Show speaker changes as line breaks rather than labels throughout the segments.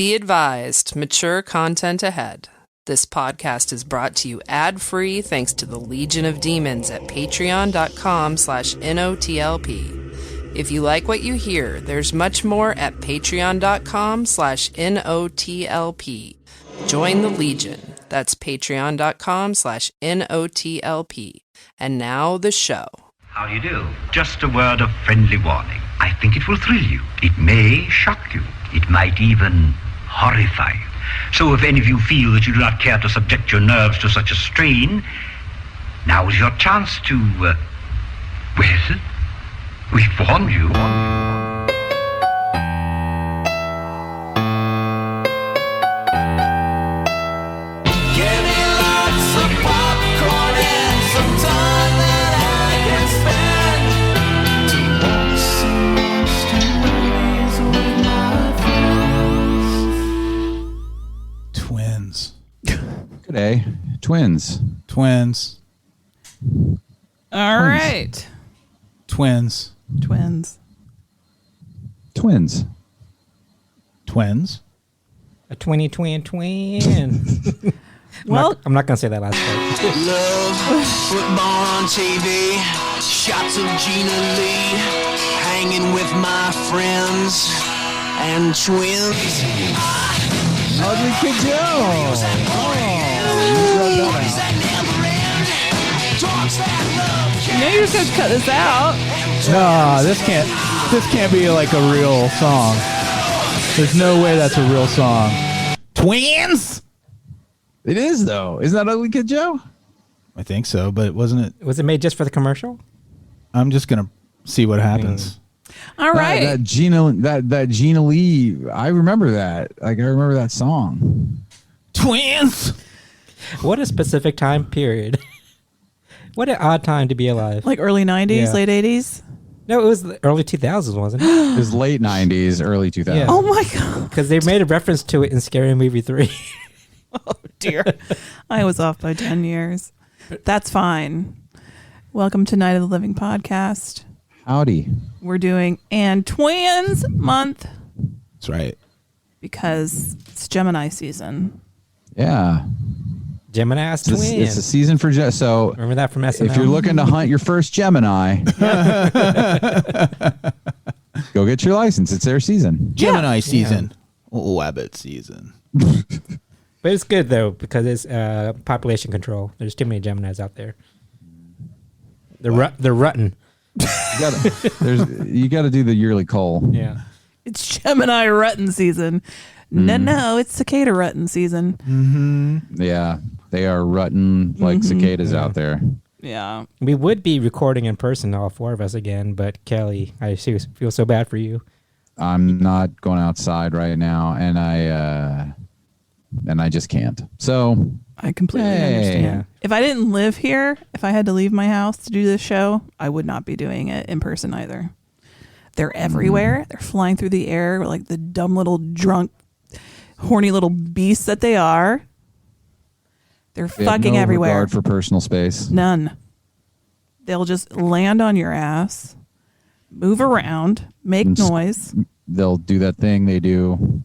Be advised, mature content ahead. This podcast is brought to you ad-free thanks to the Legion of Demons at patreon.com/NOTLP. If you like what you hear, there's much more at patreon.com/NOTLP. Join the Legion. That's patreon.com/NOTLP. And now the show.
How do you do? Just a word of friendly warning. I think it will thrill you. It may shock you. It might even horrify you. So if any of you feel that you do not care to subject your nerves to such a strain, now is your chance to, well, we've warned you.
Give me lots of popcorn and some time that I can spend to watch some stories with my friends.
Twins.
G'day. Twins.
Twins.
All right.
Twins.
Twins.
Twins.
Twins.
A twin.
Well,
I'm not going to say that last part.
Love, football on TV, shots of Gina Lee, hanging with my friends, and twins.
Ugly Kid Joe.
maybe you're supposed to cut this out.
No, this can't be like a real song. There's no way that's a real song. Twins?
It is, though. Isn't that Ugly Kid Joe?
I think so, but wasn't it?
Was it made just for the commercial?
I'm just going to see what happens.
All right.
That Gina Lee, I remember that. Like, I remember that song.
Twins?
What a specific time period. What an odd time to be alive.
Like early 90s,
Yeah.
late 80s.
No, it was the early 2000s, wasn't it?
It was late 90s, early 2000s.
Yeah.
Oh my God.
Because they made a reference to it in Scary Movie 3.
Oh dear. I was off by 10 years. That's fine. Welcome to Night of the Living podcast.
Howdy.
We're doing Aaaand Twiiins month
That's right.
because it's Gemini season.
Yeah.
Gemini's twins.
It's a season for so
Remember that from SNL?
if you're looking to hunt your first Gemini, go get your license. It's their season.
Gemini season. Wabbit season.
But it's good, though, because it's population control. There's too many Geminis out there. They're rutting.
You got to do the yearly cull.
Yeah.
It's Gemini rutting season. No, it's cicada rutting season.
Mm-hmm.
Yeah, they are rutting like cicadas out there.
Yeah.
We would be recording in person, all four of us again, but Kelly, I feel so bad for you.
I'm not going outside right now, and I just can't. So
I completely understand.
Yeah.
If I didn't live here, if I had to leave my house to do this show, I would not be doing it in person either. They're everywhere. They're flying through the air like the dumb little drunk, horny little beasts that they are. They're
they have
fucking
no
everywhere.
regard for personal space.
None. They'll just land on your ass, move around, make noise.
They'll do that thing they do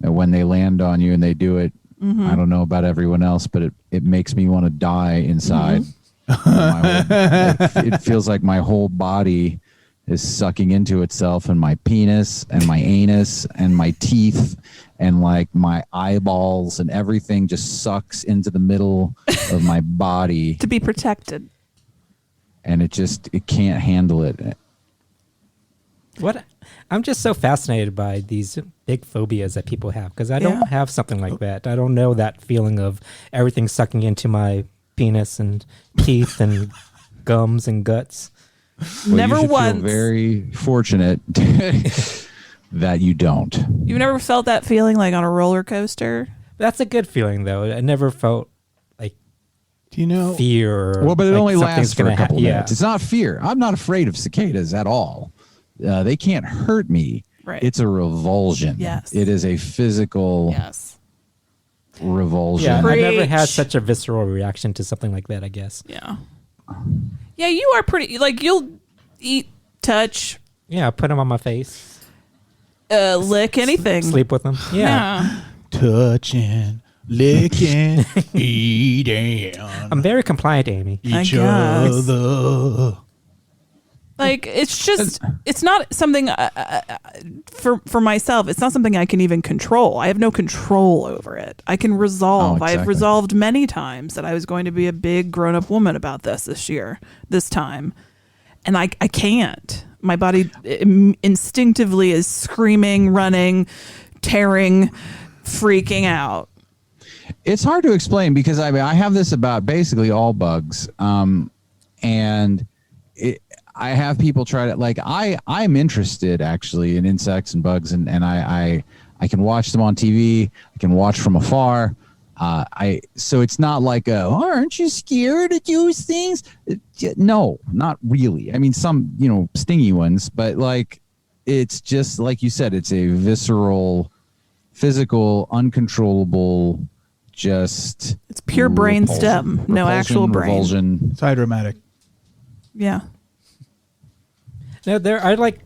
when they land on you, and they do it. I don't know about everyone else, but it makes me want to die inside. It feels like my whole body is sucking into itself, and my penis and my anus and my teeth and like my eyeballs and everything just sucks into the middle of my body,
To be protected.
and it can't handle it.
What? I'm just so fascinated by these big phobias that people have, because I don't have something like that. I don't know that feeling of everything sucking into my penis and teeth and gums and guts.
Well,
Never
you should
once.
feel very fortunate that you don't.
You've never felt that feeling like on a roller coaster?
That's a good feeling, though. I never felt like
Do you know?
fear. Or
Well, but it
like
only
something's
lasts for
gonna
a couple
yeah.
minutes. It's not fear. I'm not afraid of cicadas at all. They can't hurt me.
Right.
It's a revulsion.
Yes.
It is a physical
Yes.
revulsion.
Yeah, I've never had
Preach.
such a visceral reaction to something like that, I guess.
Yeah. Yeah, you are pretty, like, you'll eat, touch.
Yeah, I put them on my face.
Lick anything.
Sleep with them. Yeah.
Touching, licking, eating.
I'm very compliant, Amy.
Each
guess.
other.
Like, it's not something for myself. It's not something I can even control. I have no control over it. I can resolve.
Oh,
I've
exactly.
resolved many times that I was going to be a big grown-up woman about this time. And I can't. My body instinctively is screaming, running, tearing, freaking out.
It's hard to explain because I have this about basically all bugs, and I have people try to I'm interested actually in insects and bugs, and I can watch them on TV. I can watch from afar. So it's not like aren't you scared of those things? No, not really. I mean, some stingy ones, but it's just like you said, it's a visceral, physical, uncontrollable. Just
it's pure brain stem, no actual brain.
Revulsion.
It's hydromatic.
Yeah.
No,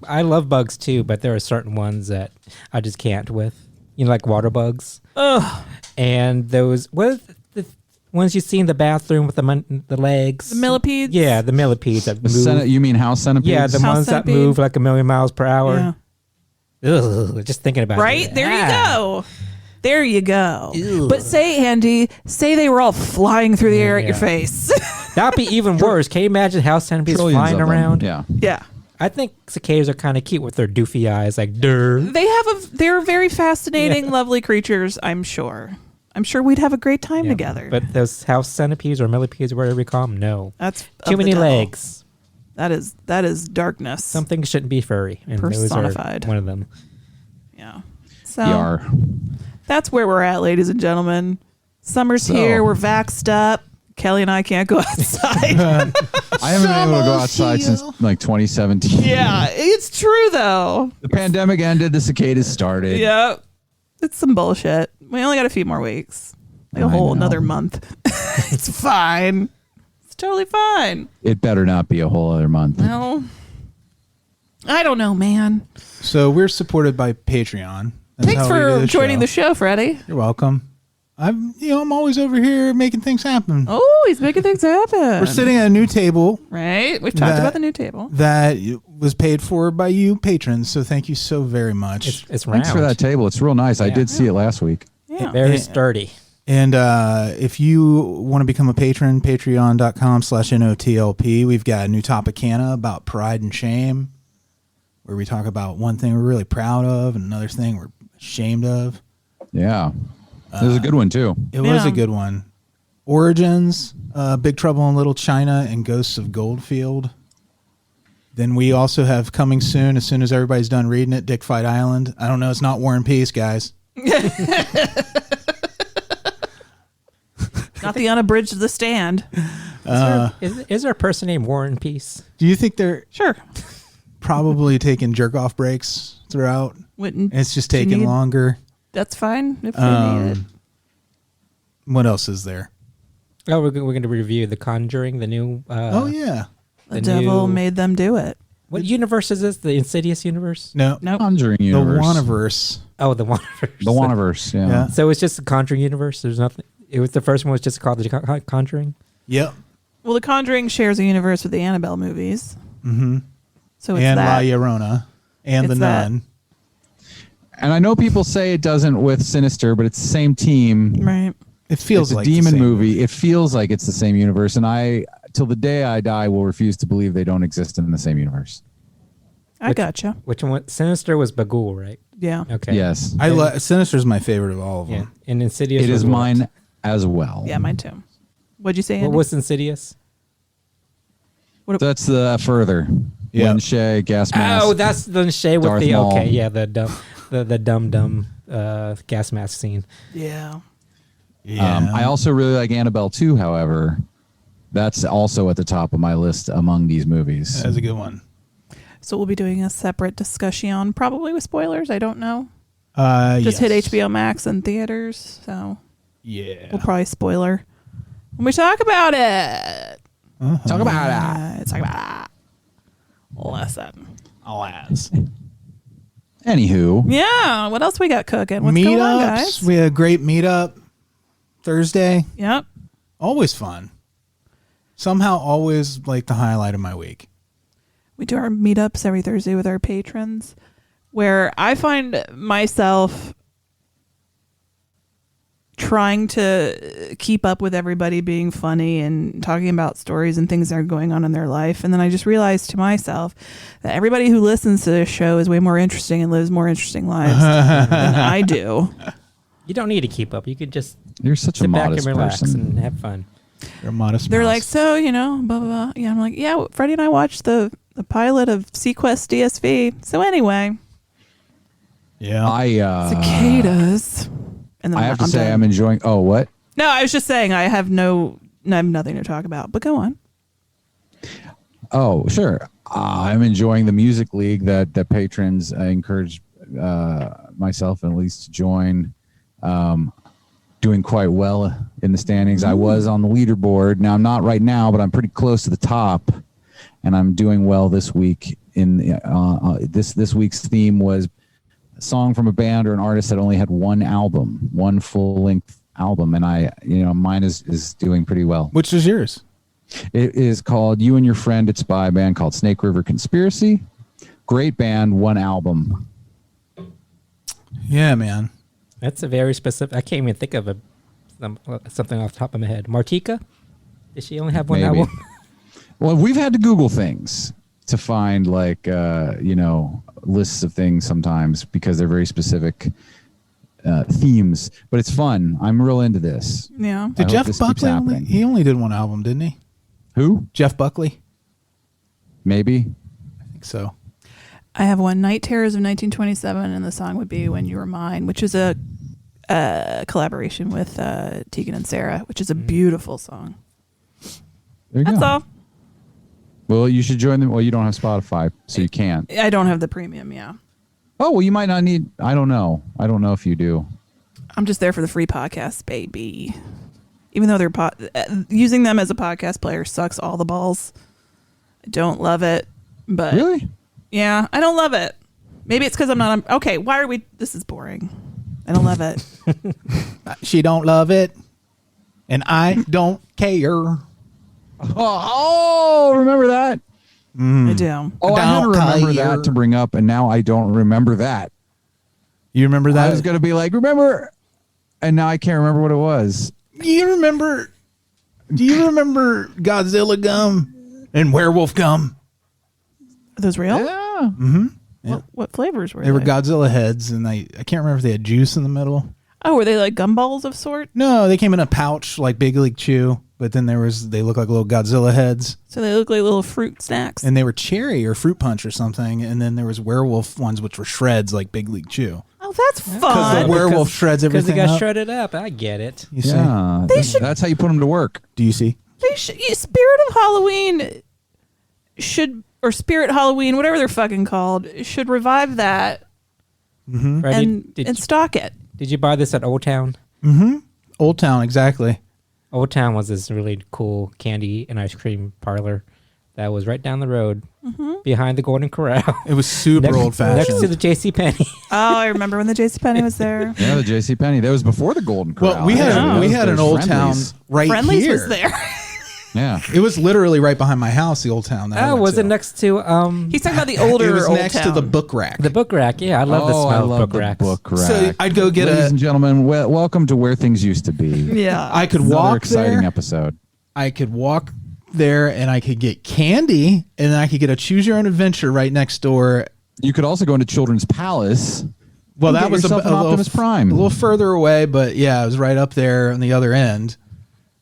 I love bugs too, but there are certain ones that I just can't with. Like water bugs.
Ugh.
And those the ones you see in the bathroom with the legs.
The millipedes.
Yeah, the millipedes that move.
You mean house centipedes?
Yeah, the
House
ones
centipede.
that move like 1,000,000 miles per hour.
Yeah.
Ugh, just thinking about it.
Right? There you go. There you go.
Ew.
But say they were all flying through the air at your face.
That'd be even worse. Can you imagine house centipedes
Trillions
flying
of them.
around?
Yeah.
Yeah.
I think cicadas are kind of cute with their doofy eyes, like durr.
They're very fascinating, lovely creatures, I'm sure. I'm sure we'd have a great time together.
But those house centipedes or millipedes, whatever you call them, no.
That's
too
of the
many
devil.
legs.
That is darkness.
Something shouldn't be furry, and
Personified.
those are one of them.
Yeah. So
Yar.
that's where we're at, ladies and gentlemen. Summer's
So-
here. We're vaxxed up. Kelly and I can't go outside.
I haven't been able to go outside since 2017.
Yeah, it's true though.
The pandemic ended. The cicadas started.
Yep. It's some bullshit. We only got a few more weeks. Like a
I
whole
know.
another month. It's fine. It's totally fine.
It better not be a whole other month.
Well, I don't know, man.
So we're supported by Patreon. That's
Thanks
how we do
for
this
joining
show.
the show, Freddie.
You're welcome. I'm always over here making things happen.
Oh, he's making things happen.
We're sitting at a new table
Right? We've talked
That-
about the new table.
that was paid for by you patrons. So thank you so very much.
It's round.
Thanks for that table. It's real nice. I did see it last week.
Yeah.
Very
Yeah.
sturdy.
And if you want to become a patron, patreon.com/NOTLP. We've got a new topic canna about pride and shame, where we talk about one thing we're really proud of and another thing we're ashamed of.
Yeah. It was a good one, too.
It was
Yeah.
a good one. Origins, Big Trouble in Little China, and Ghosts of Goldfield. Then we also have coming soon as everybody's done reading it, Dick Fight Island. I don't know. It's not War and Peace, guys.
Not the unabridged The Stand.
Is there a person named War and Peace?
Do you think they're
Sure.
probably taking jerk-off breaks throughout?
Wouldn't
It's just
you
taking
need-
longer.
That's fine if they need it.
What else is there?
Oh, we're going to review The Conjuring, the new.
Oh, yeah.
The
the
devil
new-
made them do it.
What universe is this? The Insidious universe?
No.
Nope.
Conjuring
The
universe.
Waniverse.
Oh, the Waniverse.
The Waniverse, yeah.
Yeah.
So it's just the Conjuring universe. There's nothing. It was the first one was just called the Conjuring.
Yep.
Well, The Conjuring shares a universe with the Annabelle movies.
Mm-hmm.
So it's
And La
that.
Llorona. And
It's
The
that.
Nun.
And I know people say it doesn't with Sinister, but it's the same team.
Right.
It feels
It's
like
a
the
demon
same
movie. It feels like it's the same universe. And I, till the day I die, will refuse to believe they don't exist in the same universe.
I gotcha.
Which one? Sinister was Bagul, right?
Yeah.
Okay.
Yes.
Sinister's my favorite of all of
Yeah.
them.
And Insidious.
It
was
is
what?
mine as well.
Yeah, mine too. What'd you say,
What
Andy?
was Insidious?
That's the further.
Yeah.
Lin Shaye, gas mask.
Oh, that's the Shay with
Darth
the
Maul.
okay, yeah, the dumb gas mask scene.
Yeah.
Yeah.
I also really like Annabelle 2, however. That's also at the top of my list among these movies.
That's a good one.
So we'll be doing a separate discussion, probably with spoilers. I don't know.
yes.
Just hit HBO Max and theaters, so
Yeah.
we'll probably spoiler when we talk about it.
Talk about it.
Let's talk about it. Listen.
Alas.
Anywho,
Yeah. What else we got cooking? What's going on, guys?
We had a great meetup Thursday.
Yep.
Always fun. Somehow always like the highlight of my week.
We do our meetups every Thursday with our patrons, where I find myself trying to keep up with everybody being funny and talking about stories and things that are going on in their life. And then I just realized to myself that everybody who listens to this show is way more interesting and lives more interesting lives than I do.
You don't need to keep up. You could just
you're such a
sit back and
modest
relax
person.
and have fun.
You're a modest
They're
mouse.
like, so, blah, blah, blah. Yeah, I'm like, yeah, Freddie and I watched the pilot of Sequest DSV. So anyway,
yeah.
cicadas. And then
I have to
I'm
say
done.
I'm enjoying. Oh, what?
No, I was just saying I have nothing to talk about, but go on.
Oh, sure. I'm enjoying the music league that patrons encourage myself and Alise to join. Doing quite well in the standings. I was on the leaderboard. Now I'm not right now, but I'm pretty close to the top, and I'm doing well this week. In this week's theme was a song from a band or an artist that only had one full-length album, and mine is doing pretty well.
Which is yours?
It is called "You and Your Friend." It's by a band called Snake River Conspiracy. Great band, one album.
Yeah, man.
That's a very specific. I can't even think of something off the top of my head. Martika? Did she only have one
Maybe.
album?
Well, we've had to Google things to find lists of things sometimes because they're very specific themes. But it's fun. I'm real into this.
Yeah.
Did
hope
Jeff
this keeps
Buckley
happening.
he only did one album, didn't he?
Who?
Jeff Buckley?
Maybe.
I think so.
I have one, Night Terrors of 1927, and the song would be When You Were Mine, which is a collaboration with Tegan and Sarah, which is a beautiful song.
There you
That's
go.
all.
Well, you should join them. Well, you don't have Spotify, so you can't.
I don't have the premium, yeah.
Oh, well, you might not need. I don't know. I don't know if you do.
I'm just there for the free podcasts, baby. Even though they're using them as a podcast player sucks all the balls. I don't love it, but
Really?
yeah, I don't love it. Maybe it's because I'm not. Okay, why are we? This is boring. I don't love it.
She don't love it, and I don't care.
Oh, remember that?
I do.
Oh, I had to
Don't
remember
care.
that to bring up, and now I don't remember that.
You remember that?
I was going to be like, remember, and now I can't remember what it was.
Do you remember Godzilla gum and werewolf gum?
Are those real?
Yeah.
What flavors were
They were Godzilla heads, and I can't remember if they had juice in the middle.
Oh, were they like gumballs of sort?
No, they came in a pouch like Big League Chew, but then they look like little Godzilla heads,
So they look like little fruit snacks.
and they were cherry or fruit punch or something, and then there was werewolf ones which were shreds like Big League Chew.
Oh, that's
Because
fun.
the werewolf shreds
Because
everything
they got
up.
shredded up. I get it.
You see?
Yeah. That's how you put them to work.
Do you see?
Spirit of Halloween or Spirit Halloween, whatever they're fucking called, should revive that
Freddie,
and stock it.
did you buy this at Old Town?
Old Town, exactly.
Old Town was this really cool candy and ice cream parlor that was right down the road behind the Golden Corral.
It was super old
Next to
fashioned.
the JCPenney.
Oh, I remember when the JCPenney was there.
Yeah, the JCPenney. That was before the Golden Corral.
Well, we had an Old Town right
Friendly's
here.
was there.
Yeah.
It was literally right behind my house. The Old Town. That I
Oh,
went
was
to.
it next to
He's talking about the older
It was
Old
next
Town.
to the book rack.
the book rack? Yeah, I love the
Oh, I
smell
love
of book
the
racks.
book rack.
So I'd go get
Ladies and gentlemen, welcome to Where Things Used to Be.
Yeah.
I could
Another
walk
exciting
there.
episode.
I could walk there, and I could get candy, and then I could get a Choose Your Own Adventure right next door.
You could also go into Children's Palace.
Well,
and
that
get
was
yourself an Optimus Prime.
a little further away, but yeah, it was right up there on the other end.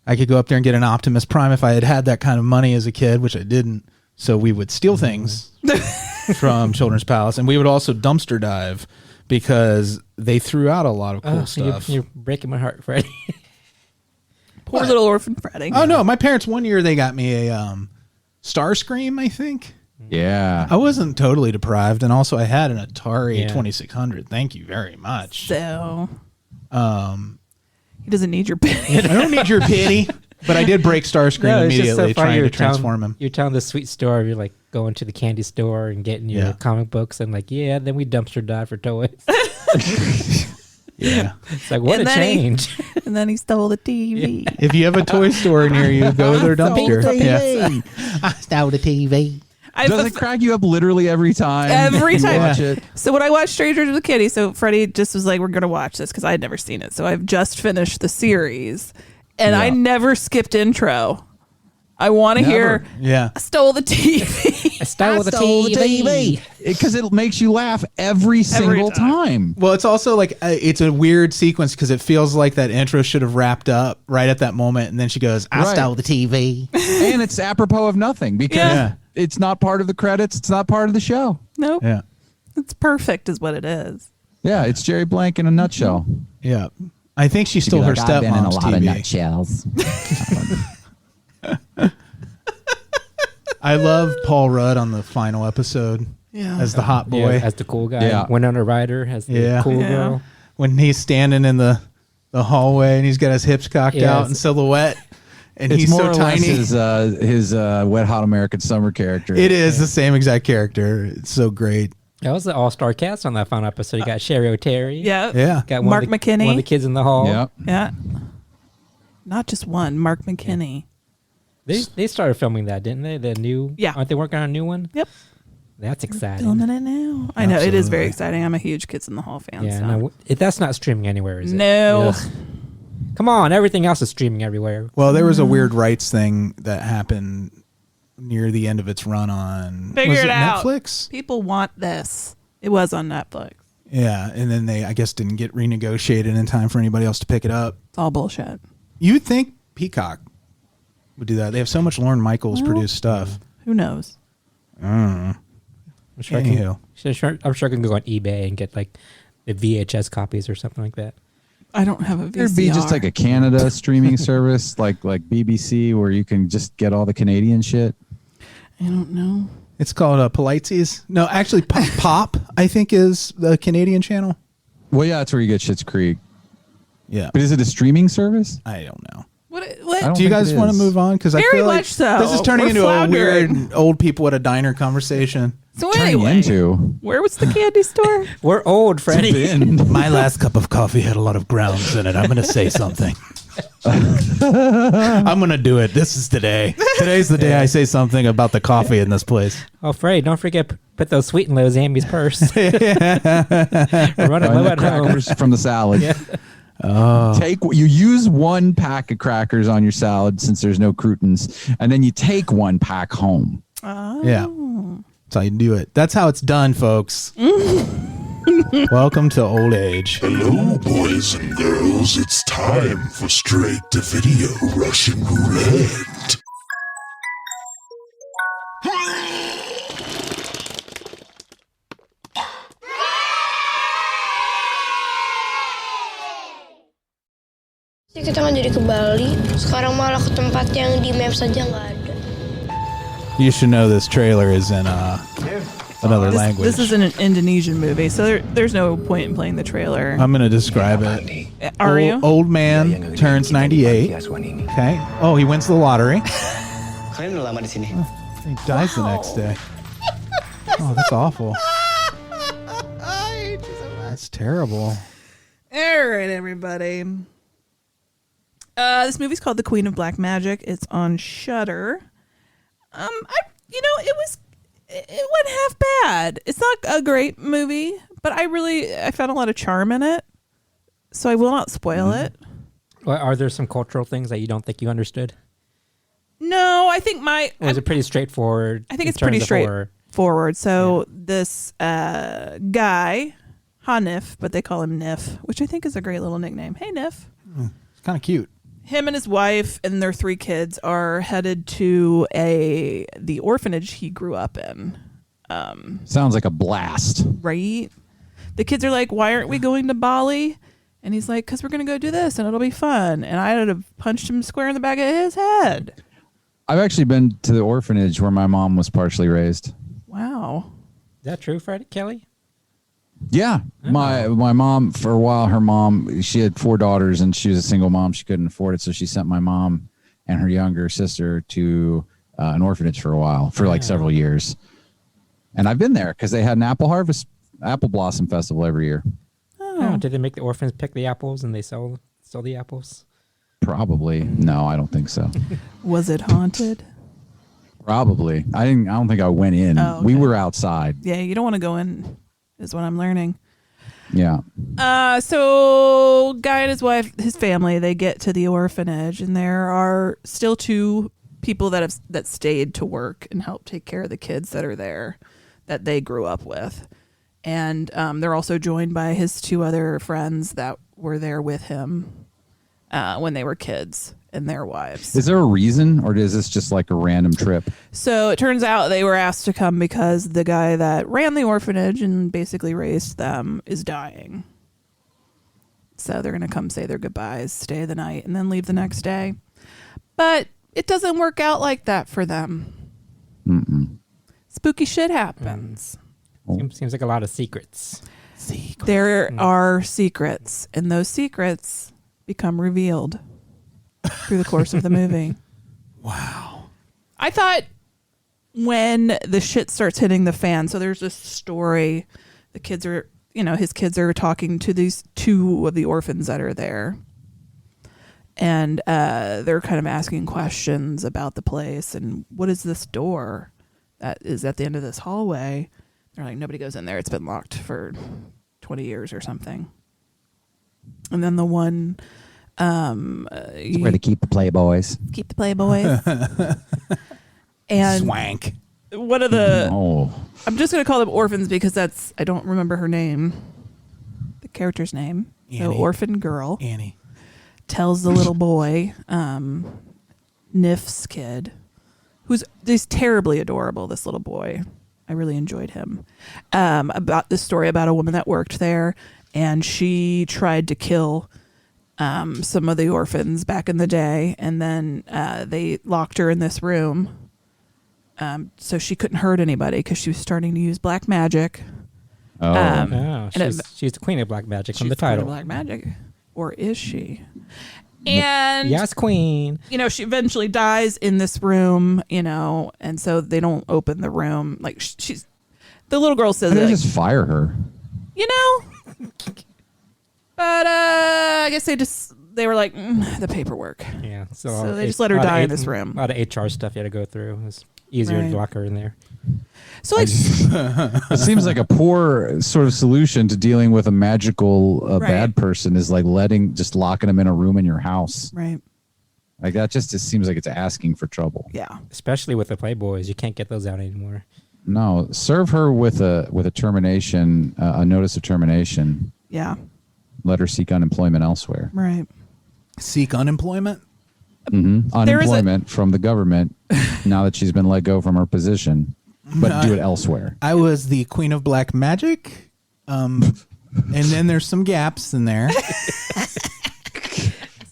I could go up there and get an Optimus Prime if I had that kind of money as a kid, which I didn't. So we would steal things from Children's Palace, and we would also dumpster dive because they threw out a lot of cool stuff.
You're breaking my heart, Freddie.
Poor little orphan Freddie.
Oh no, my parents one year they got me a Starscream, I think.
Yeah.
I wasn't totally deprived, and also I had an Atari
Yeah.
2600. Thank you very much.
So, he doesn't need your pity.
I don't need your pity, but I did break Starscream
No, it's just
immediately
so funny
trying
you're
to transform him.
You're telling this sweet story. You're like, going to the candy store and getting your comic books and like, then we dumpster dive for toys.
Yeah.
It's like, what a change.
And then he stole the TV.
If you have a toy store near you, go to their dumpster. Yeah.
I stole the TV.
Does it crack you up literally every time?
Every
you
time.
watch it?
So when I watched Strangers with Kitty, so Freddie just was like, we're going to watch this because I had never seen it. So I've just finished the series and I never skipped intro. I want to hear, I stole the TV.
I stole the TV.
Because it makes you laugh every single time.
Well, it's also like, it's a weird sequence because it feels like that intro should have wrapped up right at that moment. And then she goes, I stole the TV.
And it's apropos of nothing because it's not part of the credits. It's not part of the show.
Nope.
Yeah.
It's perfect is what it is.
Yeah, it's Jerry Blank in a nutshell.
Yeah. I think she stole her
I've been in a
stepmom's
lot of
TV.
nutshells.
I love Paul Rudd on the final episode as the hot boy.
As the cool guy. Yeah. Winona Ryder as the cool girl.
When he's standing in the hallway and he's got his hips cocked out in silhouette. And
it's
he's
more
so
or less
tiny.
His Wet Hot American Summer character.
It is the same exact character. It's so great.
That was the all-star cast on that final episode. You got Sherry O'Terry.
Yeah.
Got
Mark McKinney.
One of the kids in the hall.
Yep.
Yeah. Not just one. Mark McKinney.
They started filming that, didn't they? The new.
Yeah.
Aren't they working on a new one?
Yep.
That's exciting.
Filming it now. I know. It is very exciting. I'm a huge Kids in the Hall fan.
Yeah.
So.
No, that's not streaming anywhere, is it?
No.
Ugh. Come on. Everything else is streaming everywhere.
Well, there was a weird rights thing that happened near the end of its run on
Figure it out.
Netflix?
People want this. It was on Netflix.
Yeah, and then they, I guess, didn't get renegotiated in time for anybody else to pick it up.
It's all bullshit.
You'd think Peacock would do that. They have so much Lorne Michaels produced stuff.
Who knows?
Mm.
I'm sure I can go on eBay and get like the VHS copies or something like that.
I don't have a VCR.
There'd be just like a Canada streaming service like BBC where you can just get all the Canadian shit.
I don't know.
It's called Polites. No, actually, Pop, I think, is the Canadian channel.
Well, yeah, that's where you get Schitt's Creek.
Yeah.
But is it a streaming service?
I don't know.
What?
Do you guys want to move on? Because I
Very
feel like
much so.
this is turning
We're
into
floundering.
a weird old people at a diner conversation.
So
Turning
anyway,
into.
where was the candy store?
We're old, Freddie.
My last cup of coffee had a lot of grounds in it. I'm going to say something. I'm going to do it. This is today. Today's the day I say something about the coffee in this place.
Oh, Freddie, don't forget put those sweet and lows in Amy's purse. We're running low at home.
Crackers from the salad.
Yeah.
Oh.
You use one pack of crackers on your salad since there's no croutons, and then you take one pack home.
Yeah. That's how you do it. That's how it's done, folks. Welcome to old age.
Hello, boys and girls. It's time for Straight-to-Video Russian Roulette.
Kita kan jadi ke Bali, sekarang malah ke tempat yang di map saja nggak ada.
You should know this trailer is in another language.
This is an Indonesian movie, so there's no point in playing the trailer.
I'm going to describe it.
Are you?
Old man turns 98. Okay. Oh, he wins the lottery.
Kalian udah lama di sini?
He dies the next day. Oh, that's awful. That's terrible.
All right, everybody. This movie's called The Queen of Black Magic. It's on Shudder. It went half bad. It's not a great movie, but I found a lot of charm in it. So I will not spoil it.
Well, are there some cultural things that you don't think you understood?
No, I think
Or is it pretty straightforward?
I think it's pretty straightforward. So this guy, Hanif, but they call him Nif, which I think is a great little nickname. Hey, Nif.
It's kind of cute.
Him and his wife and their 3 kids are headed to the orphanage he grew up in.
Sounds like a blast.
Right? The kids are like, why aren't we going to Bali? And he's like, because we're going to go do this and it'll be fun. And I would have punched him square in the back of his head.
I've actually been to the orphanage where my mom was partially raised.
Wow.
Is that true, Freddie Kelly?
Yeah. My mom, for a while, her mom, she had 4 daughters and she was a single mom. She couldn't afford it. So she sent my mom and her younger sister to an orphanage for a while, for like several years. And I've been there because they had an apple blossom festival every year.
Oh, did they make the orphans pick the apples and they sell the apples?
Probably. No, I don't think so.
Was it haunted?
Probably. I don't think I went in.
Oh, okay.
We were outside.
Yeah, you don't want to go in, is what I'm learning.
Yeah.
So guy and his wife, his family, they get to the orphanage, and there are still 2 people that stayed to work and help take care of the kids that are there that they grew up with. And they're also joined by his 2 other friends that were there with him when they were kids, and their wives.
Is there a reason, or is this just like a random trip?
So it turns out they were asked to come because the guy that ran the orphanage and basically raised them is dying. So they're going to come say their goodbyes, stay the night, and then leave the next day. But it doesn't work out like that for them.
Mm-mm.
Spooky shit happens.
Seems like a lot of secrets.
There are secrets, and those secrets become revealed through the course of the movie.
Wow.
I thought when the shit starts hitting the fan, so there's this story, the kids are, his kids are talking to these 2 of the orphans that are there. And they're kind of asking questions about the place and what is this door that is at the end of this hallway? They're like, nobody goes in there. It's been locked for 20 years or something. And then the one...
It's where to keep the playboys.
Keep the playboys. And
Swank.
one of the...
Oh.
I'm just going to call them orphans because I don't remember her name. The character's name. The
Annie.
orphan girl.
Annie.
Tells the little boy, Nif's kid, he's terribly adorable, this little boy. I really enjoyed him. About this story about a woman that worked there, and she tried to kill some of the orphans back in the day, and then they locked her in this room so she couldn't hurt anybody because she was starting to use black magic.
She's the queen of black magic from the
She's the queen
title.
of black magic. Or is she? And
yes, queen.
She eventually dies in this room, and so they don't open the room. Like she's the little girl says,
They just fire her.
But I guess they were like the paperwork.
Yeah,
so they just let her die in this room.
A lot of HR stuff you had to go through. It was easier to lock her in there.
So like,
it seems like a poor sort of solution to dealing with a magical bad person is like locking them in a room in your house.
Right.
Like that just seems like it's asking for trouble.
Yeah.
Especially with the Playboys, you can't get those out anymore.
No, serve her with a termination, a notice of termination.
Yeah.
Let her seek unemployment elsewhere.
Right.
Seek unemployment?
Mm-hmm. Unemployment from the government now that she's been let go from her position, but do it elsewhere.
I was the queen of black magic, and then there's some gaps in there.
It's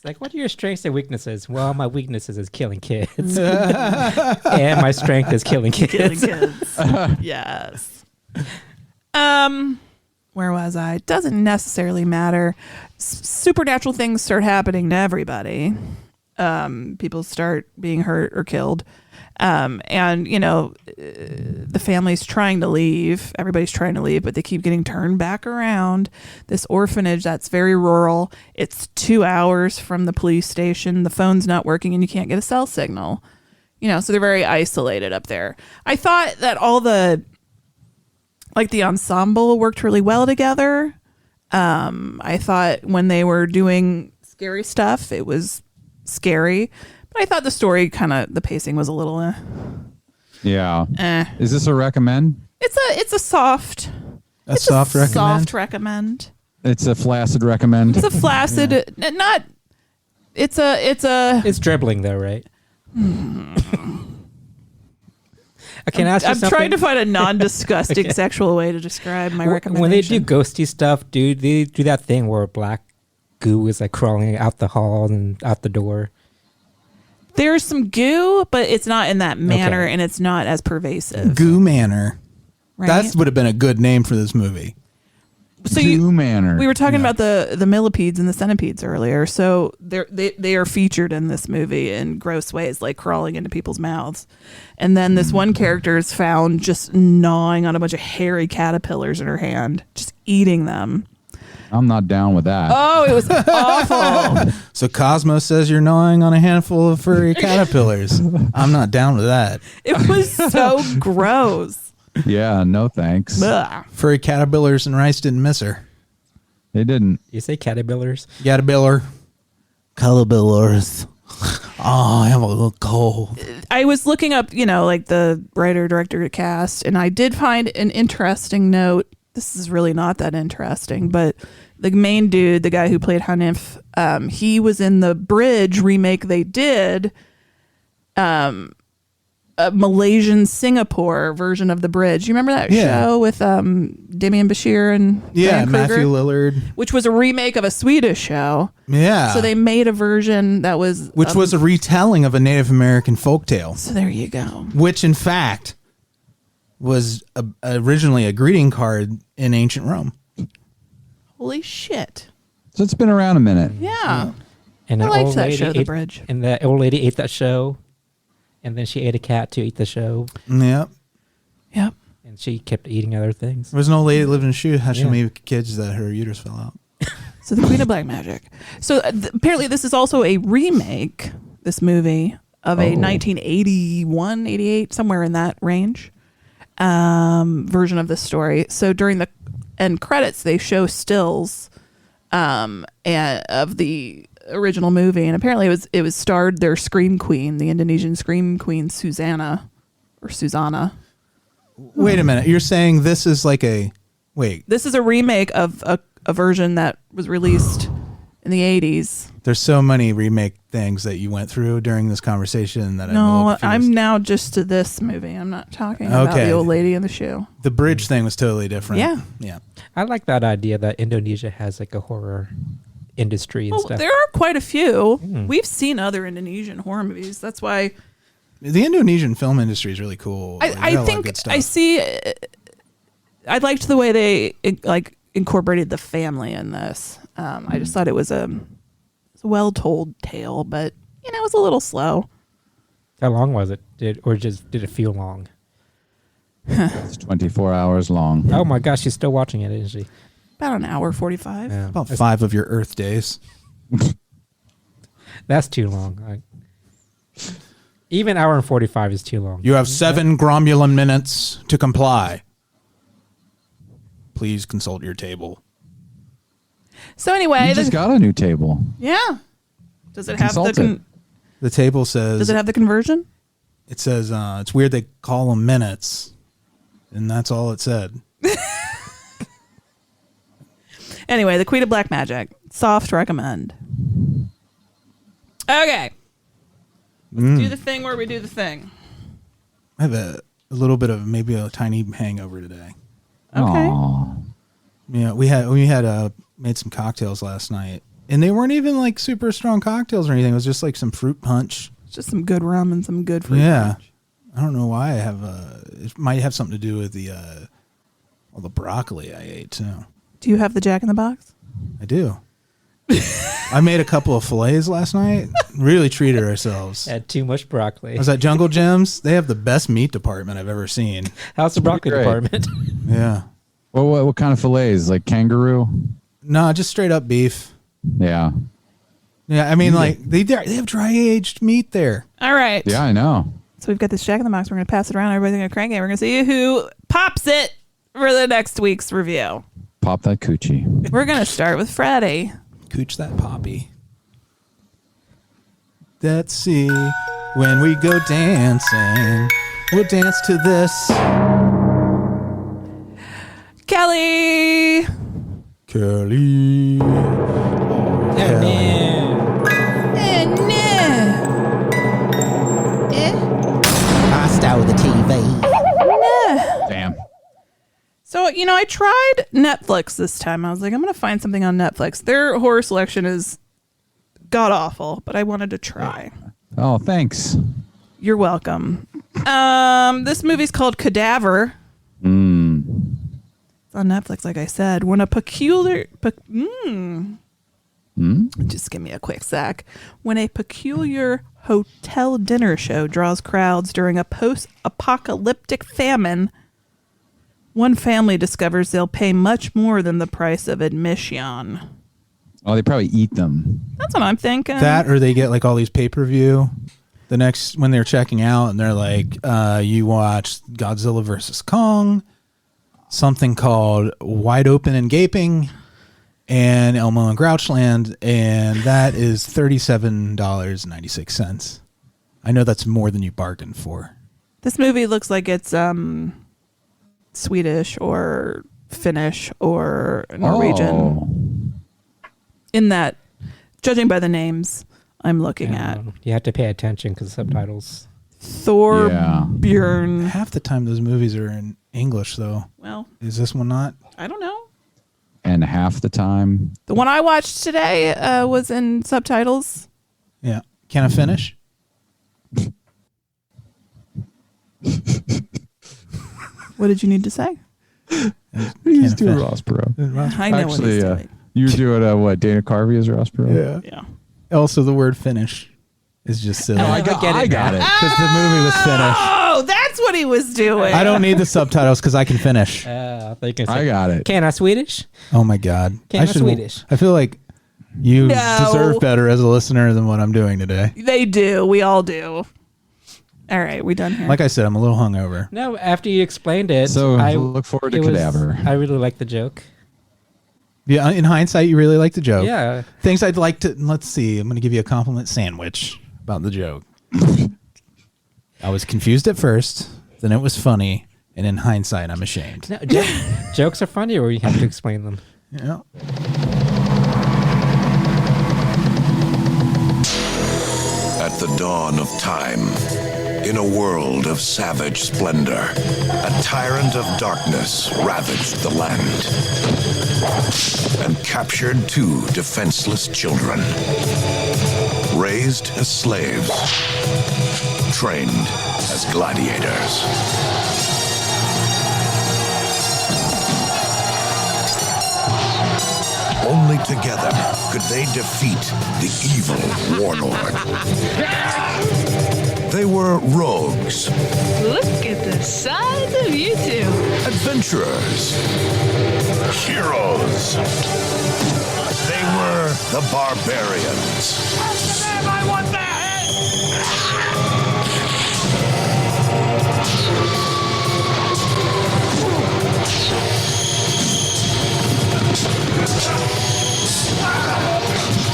like, what are your strengths and weaknesses? Well, my weaknesses is killing kids, and my strength is killing kids.
Killing kids. Yes. Where was I? Doesn't necessarily matter. Supernatural things start happening to everybody. People start being hurt or killed. And, the family's trying to leave. Everybody's trying to leave, but they keep getting turned back around. This orphanage that's very rural. It's 2 hours from the police station. The phone's not working and you can't get a cell signal. So they're very isolated up there. I thought that all the ensemble worked really well together. I thought when they were doing scary stuff, it was scary. But I thought the story the pacing was a little
Yeah. Is this a recommend?
It's a soft
recommend?
soft recommend.
It's a flaccid recommend.
It's a flaccid not it's
dribbling though, right? Can I ask you
I'm
something?
trying to find a non-disgusting sexual way to describe my recommendation.
When they do ghosty stuff, do they do that thing where black goo is like crawling out the hall and out the door?
There's some goo, but it's not in that manner, and it's not as pervasive.
Goo Manor.
Right?
That would have been a good name for this movie.
Two-manner.
We were talking about the millipedes and the centipedes earlier. So they are featured in this movie in gross ways, like crawling into people's mouths. And then this one character is found just gnawing on a bunch of hairy caterpillars in her hand, just eating them.
I'm not down with that.
Oh, it was awful.
So Cosmo says you're gnawing on a handful of furry caterpillars. I'm not down with that.
It was so gross.
Yeah, no thanks.
Ugh.
Furry caterpillars and Rice didn't miss her.
They didn't.
You say caterpillars?
Caterpillar.
Caterpillars.
Oh, I have a little cold.
I was looking up, like the writer, director, cast, and I did find an interesting note. This is really not that interesting, but the main dude, the guy who played Hanif, he was in the Bridge remake they did, a Malaysian Singapore version of The Bridge. You remember that show with Damian Bashir and Diane Kruger?
Matthew Lillard,
which was a remake of a Swedish show.
Yeah.
So they made a version that was
was a retelling of a Native American folktale.
So there you go.
Which, in fact, was originally a greeting card in ancient Rome.
Holy shit!
So it's been around a minute.
Yeah.
And
I
the
liked
old
that
lady
show, The
ate-
Bridge.
And the old lady ate that show, and then she ate a cat to eat the show,
Yep.
Yep.
and she kept eating other things.
There was an old lady that lived in a shoe, had so
Yeah.
many kids that her uterus fell out.
So the Queen of Black Magic. So apparently this is also a remake, this movie, of a 1981, 88, somewhere in that range, version of this story. So during the end credits, they show stills of the original movie, and apparently it was starred their scream queen, the Indonesian scream queen Susanna.
Wait a minute. You're saying this is like
This is a remake of a version that was released in the 80s.
There's so many remake things that you went through during this conversation that I'm a little confused.
I'm now just to this movie. I'm not talking about the old lady in the shoe.
The Bridge thing was totally different.
Yeah.
I like that idea that Indonesia has like a horror industry and stuff.
There are quite a few. We've seen other Indonesian horror movies. That's why
The Indonesian film industry is really cool.
I think I see. I liked the way they incorporated the family in this. I just thought it was a well-told tale, but it was a little slow.
How long was it? Did it feel long?
It's 24 hours long.
Oh my gosh, she's still watching it, isn't she?
About an hour 45.
Yeah.
About 5 of your Earth days.
That's too long. Even hour and 45 is too long.
You have 7 Gromulan minutes to comply. Please consult your table.
So anyway,
You just got a new table.
yeah. Does it have
Consult
the
it.
The table says...
Does it have the conversion?
It says, it's weird they call them minutes. And that's all it said.
Anyway, The Queen of Black Magic. Soft recommend. Okay. Let's do the thing where we do the thing.
I have a little bit of maybe a tiny hangover today.
Okay.
Aw.
Yeah, we had made some cocktails last night. And they weren't even like super strong cocktails or anything. It was just like some fruit punch.
Just some good rum and some good fruit
Yeah.
punch.
I don't know why I have it might have something to do with the all the broccoli I ate too.
Do you have the Jack in the Box?
I do. I made a couple of fillets last night. Really treated ourselves.
Had too much broccoli.
I was at Jungle Gems. They have the best meat department I've ever seen.
How's the broccoli
great.
department?
Yeah.
Well, what kind of fillets? Like kangaroo?
No, just straight up beef.
Yeah.
Yeah, I mean, like they have dry aged meat there.
All right.
Yeah, I know.
So we've got this Jack in the Box. We're going to pass it around. Everybody's going to crank it. We're going to see who pops it for the next week's review.
Pop that coochie.
We're going to start with Freddy.
Cooch that poppy. Let's see. When we go dancing, we'll dance to this.
Kelly.
Kelly.
Passed out of the TV.
Damn.
So, I tried Netflix this time. I was like, I'm going to find something on Netflix. Their horror selection is god-awful, but I wanted to try.
Oh, thanks.
You're welcome. This movie's called Cadaver. It's on Netflix, like I said. When a peculiar... Just give me a quick sec. When a peculiar hotel dinner show draws crowds during a post-apocalyptic famine, one family discovers they'll pay much more than the price of admission.
Oh, they probably eat them.
That's what I'm thinking.
That, or they get like all these pay-per-view the next when they're checking out, and they're like, you watch Godzilla versus Kong, something called Wide Open and Gaping, and Elmo and Grouchland, and that is $37.96. I know that's more than you bargained for.
This movie looks like it's Swedish or Finnish or Norwegian.
Oh.
In that, judging by the names I'm looking at.
You have to pay attention because subtitles.
Thorbjörn.
Half the time those movies are in English, though.
Well,
is this one not?
I don't know.
And half the time.
The one I watched today was in subtitles.
Yeah. Can I finish?
What did you need to say?
He's doing Ross Perot.
I know what he's doing.
You're doing what? Dana Carvey as Ross Perot?
Yeah.
Also, the word finish is just silly.
I got it.
Because the movie was finished.
Oh, that's what he was doing.
I don't need the subtitles because I can finish.
I got it.
Can I Swedish?
Oh my God.
Can I Swedish?
I feel like you deserve better as a listener than what I'm doing today.
They do. We all do. All right, we done here.
Like I said, I'm a little hungover.
No, after you explained it,
So
I
look forward to Cadaver.
I really like the joke.
Yeah, in hindsight, you really like the joke.
Yeah.
Things I'd like to... Let's see. I'm going to give you a compliment sandwich about the joke. I was confused at first. Then it was funny. And in hindsight, I'm ashamed.
No, jokes are funny or you have to explain them.
Yeah.
At the dawn of time, in a world of savage splendor, a tyrant of darkness ravaged the land and captured 2 defenseless children. Raised as slaves, trained as gladiators. Only together could they defeat the evil warlord. They were rogues.
Look at the size of you two.
Adventurers. Heroes. They were the Barbarians.
I want that!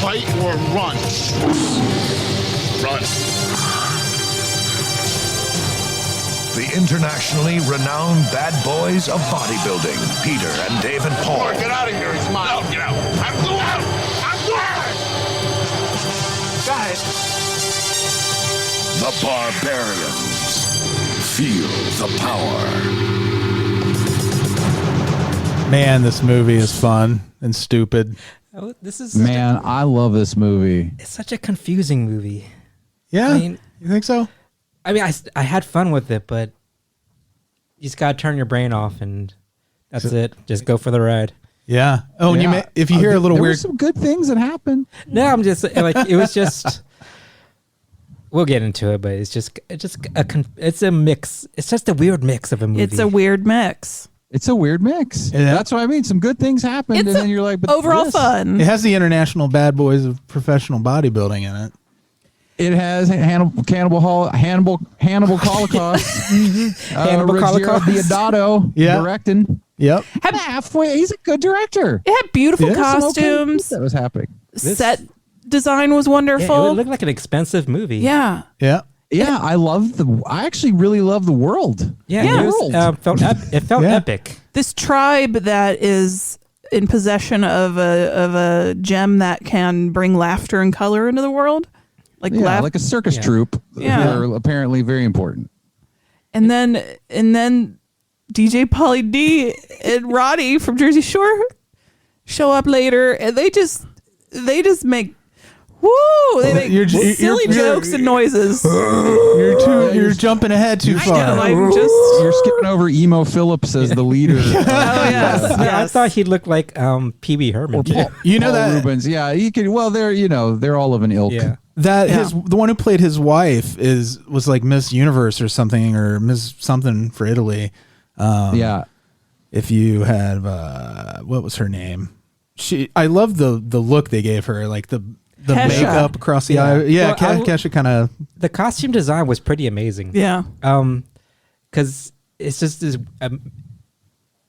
Fight or run? Run.
The internationally renowned bad boys of bodybuilding, Peter and David Paul.
Come on, get out of here. It's mine. No, get out. I'm going out. I'm going.
Guys.
The Barbarians. Feel the power.
Man, this movie is fun and stupid.
Oh, this is
Man, I love this movie.
It's such a confusing movie.
Yeah?
I mean,
you think so?
I mean, I had fun with it, but you just got to turn your brain off and that's it. Just go for the ride.
Yeah. Oh, and if you hear a little
there
weird...
were some good things that happened.
No, I'm just like, it was just... We'll get into it, but it's a mix. It's just a weird mix of a movie.
It's a weird mix.
It's a weird mix. Yeah. That's what I mean. Some good things happened, and then you're like, but
overall fun.
It has the international bad boys of professional bodybuilding in it.
It has Hannibal Holocaust.
Hannibal Holocaust.
Diodato directing.
Yep.
Halfway, he's a good director.
It had beautiful costumes.
That was happening.
Set design was wonderful.
Yeah, it looked like an expensive movie.
Yeah.
Yeah.
Yeah, I actually really love the world.
Yeah, it felt epic.
This tribe that is in possession of a gem that can bring laughter and color into the world, like
a circus troupe.
Yeah,
are apparently very important.
And then DJ Pauly D and Roddy from Jersey Shore show up later, and they just make Woo! They make silly jokes and noises.
You're jumping ahead too far.
You're skipping over Emo Phillips as the leader.
Yes.
I thought he looked like Pee Wee Herman.
Paul
that
Rubens. Yeah, he could. Well, they're all of an ilk.
Yeah.
The one who played his wife was like Miss Universe or something, or Miss something for Italy.
Yeah.
If you had what was her name? I love the look they gave her, like the
Kesha.
makeup across the eye. Yeah,
Well,
Kesha kind of.
The costume design was pretty amazing.
Yeah.
Because it's just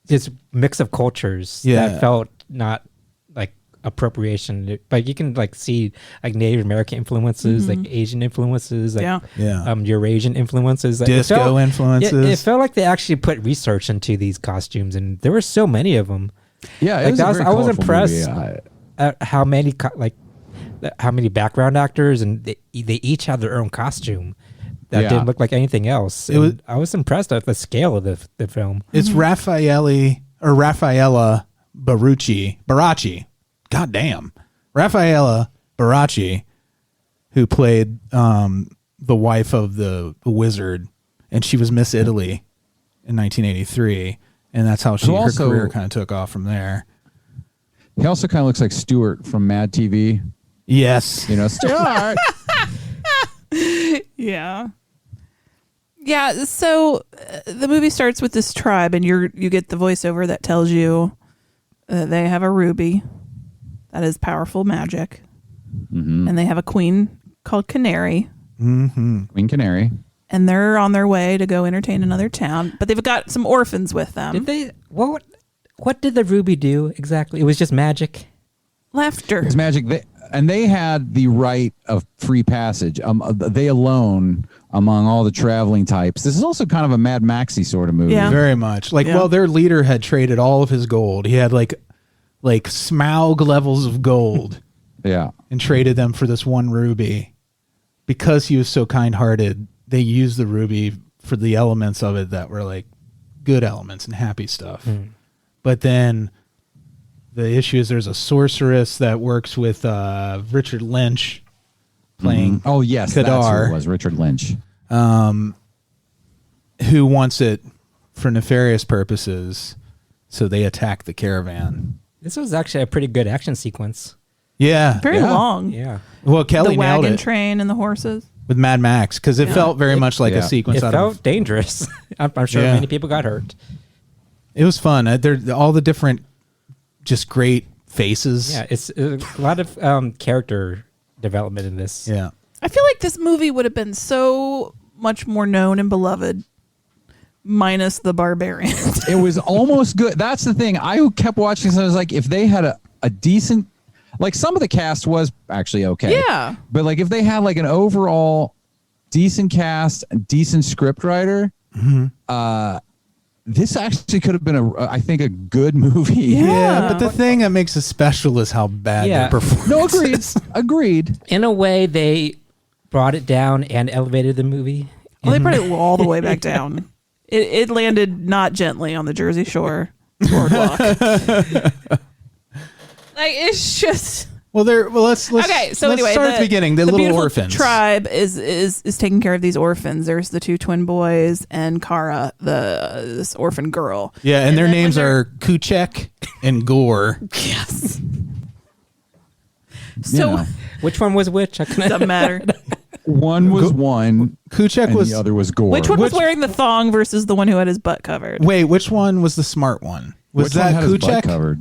this mix of cultures
Yeah.
that felt not like appropriation. Like you can like see like Native American influences, like Asian influences, like Eurasian influences, like,
Disco influences.
It felt like they actually put research into these costumes, and there were so many of them.
Yeah,
like I was impressed
movie.
at how many how many background actors, and they each had their own costume that didn't look like anything else. I was impressed at the scale of the film.
It's Raffaella Baracci. God damn. Raffaella Baracci, who played the wife of the wizard, and she was Miss Italy in 1983, and that's how her career kind of took off from there.
He also kind of looks like Stuart from Mad TV.
Yes.
Stuart.
Yeah. Yeah, so the movie starts with this tribe, and you get the voiceover that tells you they have a ruby that is powerful magic, and they have a queen called Canary.
Queen Canary.
And they're on their way to go entertain another town, but they've got some orphans with them.
Did they? What did the ruby do exactly? It was just magic.
Laughter.
It's magic. They had the right of free passage. They alone among all the traveling types. This is also kind of a Mad Maxy sort of movie.
Yeah.
Very much. Well, their leader had traded all of his gold. He had like Smaug levels of gold.
Yeah.
And traded them for this one ruby. Because he was so kind-hearted, they used the ruby for the elements of it that were like good elements and happy stuff. But then the issue is there's a sorceress that works with Richard Lynch playing
Oh, yes,
Kadar,
that's who it was, Richard Lynch.
who wants it for nefarious purposes, so they attack the caravan.
This was actually a pretty good action sequence.
Yeah.
Very long.
Yeah.
Well, Kelly
the
nailed
wagon
it
train and the horses.
with Mad Max, because it felt very much like a sequence
It
out
felt
of...
dangerous. I'm sure many people got hurt.
It was fun. All the different, just great faces.
Yeah, it's a lot of character development in this.
Yeah.
I feel like this movie would have been so much more known and beloved minus the Barbarians.
It was almost good. That's the thing. I kept watching, so I was like, if they had a decent... Like, some of the cast was actually okay.
Yeah.
But, like, if they had, like, an overall decent cast, a decent script writer, this actually could have been, I think, a good movie.
Yeah, but the thing that makes it special is how bad their performance
No, agreed. Agreed.
In a way, they brought it down and elevated the movie.
Well, they brought it all the way back down. It landed not gently on the Jersey Shore boardwalk. Like, it's just...
let's
okay, so
let's
anyway,
start at the beginning. The little
beautiful
orphans.
Tribe is taking care of these orphans. There's the two twin boys and Kara, this orphan girl.
Yeah, and their names are Kuchek and Gore.
Yes. So,
which one was which? I couldn't
doesn't matter.
One was one.
Kuchek
and
was
the other was Gore.
Which one was wearing the thong versus the one who had his butt covered?
Wait, which one was the smart one? Was
Which
that
one had his butt
Kuchek?
covered?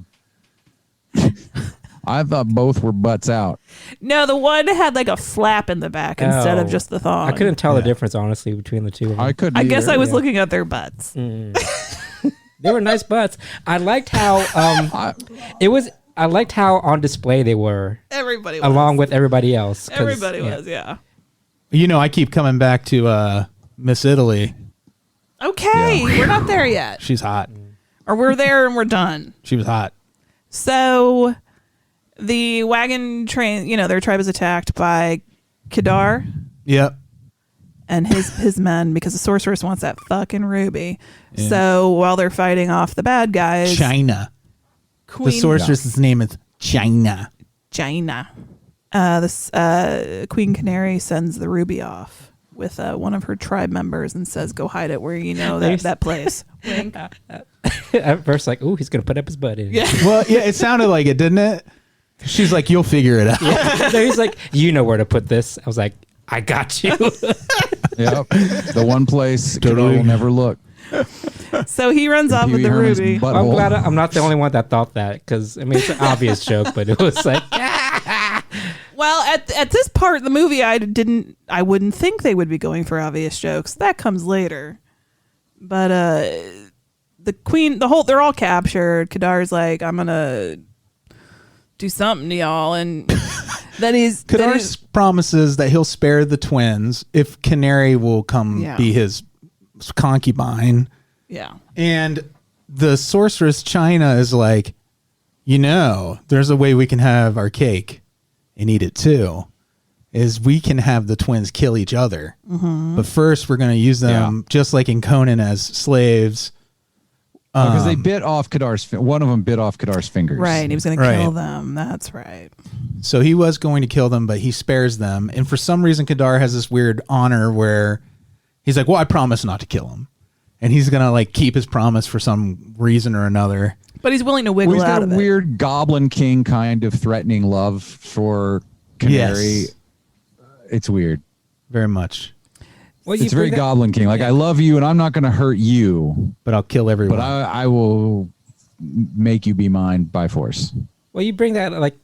I thought both were butts out.
No, the one had like a flap in the back instead of just the thong.
I couldn't tell the difference, honestly, between the two of them.
I couldn't
I guess
either.
I was looking at their butts.
They were nice butts. I liked how I liked how on display they were.
Everybody was.
Along with everybody else.
Everybody was, yeah.
You know, I keep coming back to Miss Italy.
Okay, we're not there yet.
She's hot.
Or we're there and we're done.
She was hot.
So the wagon train, their tribe is attacked by Kadar
Yep.
and his men because the sorceress wants that fucking ruby. Yeah. So while they're fighting off the bad guys,
China.
Queen,
The sorceress's name is China.
China. This Queen Canary sends the ruby off with one of her tribe members and says, "Go hide it where you know that place." Wink.
At first, like, "Ooh, he's gonna put up his butt in."
Yeah.
Well, yeah, it sounded like it, didn't it? She's like, "You'll figure it out."
Yeah. So he's like, "You know where to put this." I was like, "I got you."
Yep. The one place
Totally.
will never look.
So he runs off with
Pee-wee
the
Herman's
ruby.
butthole.
I'm glad I'm not the only one that thought that, because I mean it's an obvious joke, but it was like,
Well, at this part of the movie, I wouldn't think they would be going for obvious jokes. That comes later. But the queen, they're all captured. Kadar's like, "I'm gonna do something to y'all," and then
Kadar promises that he'll spare the twins if Canary will come be his concubine.
Yeah.
And the sorceress China is like, there's a way we can have our cake and eat it too, is we can have the twins kill each other.
Mm-hmm.
But first we're going to use them just like in Conan as slaves.
Because they bit off one of them bit off Kadar's fingers.
Right, and he was going to kill them. That's right.
So he was going to kill them, but he spares them. And for some reason, Kadar has this weird honor where he's like, "Well, I promise not to kill him." And he's going to like keep his promise for some reason or another.
But he's willing to wiggle
He's
out
got
of
a
it.
weird Goblin King kind of threatening love for Canary.
Yes.
It's weird.
Very much.
well,
It's very Goblin King. Like, I love you and I'm not going to hurt you,
but I'll kill everyone.
But I will make you be mine by force.
Well, you bring that, like,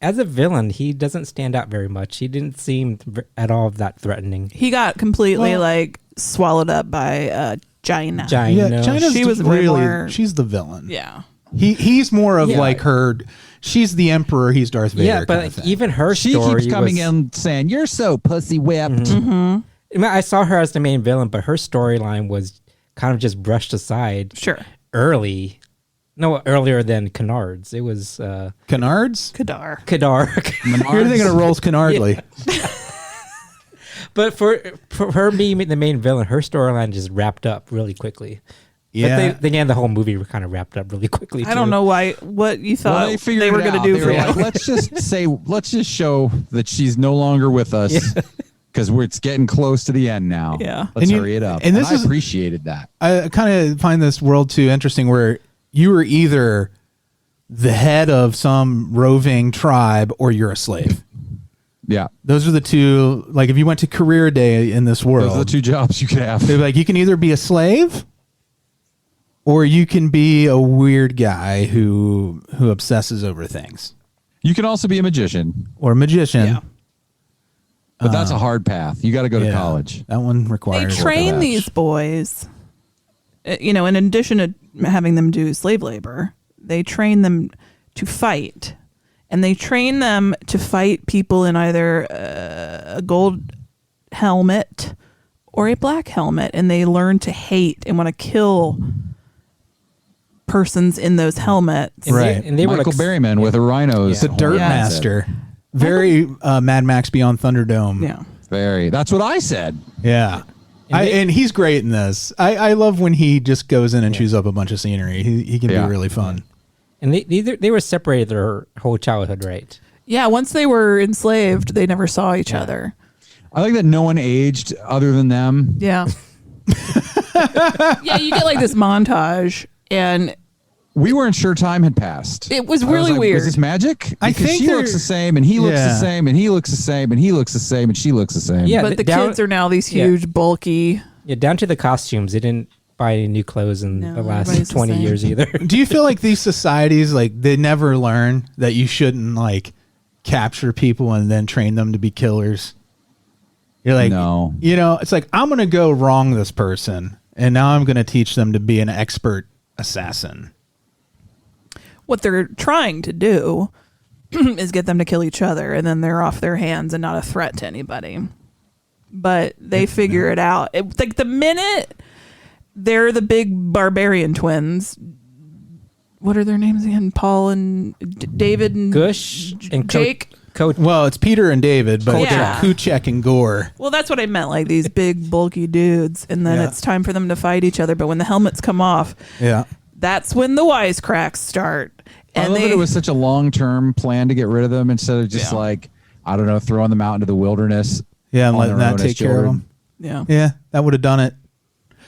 as a villain, he doesn't stand out very much. He didn't seem at all that threatening.
He got completely swallowed up by Jaina.
Yeah, China's
she was
really,
more,
she's the villain.
Yeah.
He's more of like her. She's the emperor. He's Darth Vader.
Yeah, but like, even her
she
story
keeps coming
was,
in saying, "You're so pussy whipped."
Mm-hmm.
I mean, I saw her as the main villain, but her storyline was kind of just brushed aside.
Sure.
Earlier than Canard's. It was
Canard's?
Kadar.
You're thinking of Rolls Canardly.
But for her being the main villain, her storyline just wrapped up really quickly.
Yeah.
But again, the whole movie kind of wrapped up really quickly.
I don't know what you thought they were going to do for you.
Like, let's just show that she's no longer with us because it's getting close to the end now.
Yeah.
Let's hurry it up.
And
I
this
appreciated that.
I kind of find this world too interesting where you were either the head of some roving tribe or you're a slave.
Yeah.
Those are the two, like if you went to career day in this world.
Those are the two jobs you could have.
They're like, you can either be a slave or you can be a weird guy who obsesses over things.
You can also be a magician.
Or a magician.
Yeah.
But that's a hard path. You got to go to college.
That one requires.
They train these boys, in addition to having them do slave labor, they train them to fight. And they train them to fight people in either a gold helmet or a black helmet. And they learn to hate and want to kill persons in those helmets.
Right.
And they were
Michael
like,
Berryman with a rhino's.
The Dirt
horn.
Master. Very Mad Max Beyond Thunderdome.
Yeah.
Very. That's what I said.
Yeah. And he's great in this. I love when he just goes in and chews up a bunch of scenery. He can be really fun.
And they were separated their whole childhood, right?
Yeah, once they were enslaved, they never saw each other.
I like that no one aged other than them.
Yeah. Yeah, you get like this montage, and
we weren't sure time had passed.
It was really weird.
Is this magic?
I
Because
think
she looks the same, and he looks the same, and he looks the same, and he looks the same, and she looks the same.
Yeah,
but the kids are now these huge, bulky.
Yeah, down to the costumes. They didn't buy any new clothes in the last
everybody's the
20
same.
years either.
Do you feel like these societies, like they never learn that you shouldn't like capture people and then train them to be killers? You're like,
no.
It's like, I'm going to go wrong this person, and now I'm going to teach them to be an expert assassin.
What they're trying to do is get them to kill each other, and then they're off their hands and not a threat to anybody. But they figure it out. Like the minute they're the big barbarian twins. What are their names again? Paul and David and
Gush and
Jake.
Well, it's Peter and David, but
Yeah.
Kuchek and Gore.
Well, that's what I meant, like these big, bulky dudes. And then it's time for them to fight each other. But when the helmets come off, that's when the wisecracks start.
I love that it was such a long-term plan to get rid of them instead of just like, I don't know, throwing them out into the wilderness.
Yeah, and
on
letting
their
that
own as
take care of
children.
them.
Yeah.
Yeah, that would have done it.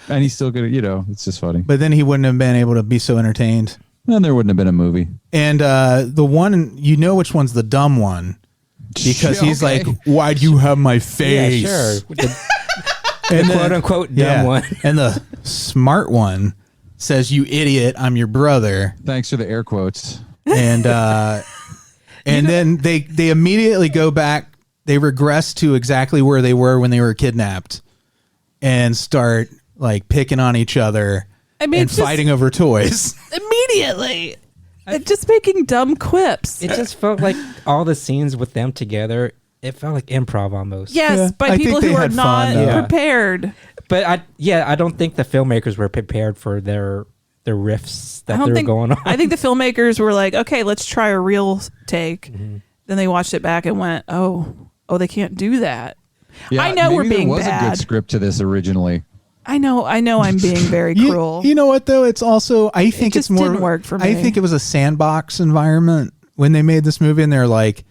And he's still good. It's just funny.
But then he wouldn't have been able to be so entertained.
Then there wouldn't have been a movie.
And the one, which one's the dumb one. Because he's
Okay.
like, why do you have my face?
Yeah, sure. The
And then-
quote unquote dumb one.
And the smart one says, you idiot, I'm your brother.
Thanks for the air quotes.
And then they immediately go back. They regress to exactly where they were when they were kidnapped and start like picking on each other and
it's just-
fighting over toys.
Immediately. Just making dumb quips.
It just felt like all the scenes with them together, it felt like improv almost.
Yes,
Yeah,
by
I
people
think they
who are
had
not
fun, though.
prepared.
But I don't think the filmmakers were prepared for their riffs that
I
they
don't
were
think
going on.
I think the filmmakers were like, okay, let's try a real take. Then they watched it back and went, oh, they can't do that.
Yeah,
I know we're
maybe
being
there was a
bad.
good script to this originally.
I know I'm being very cruel.
You know what though? It's also I think
just
it's more
didn't work for
I
me.
think it was a sandbox environment when they made this movie, and they're like,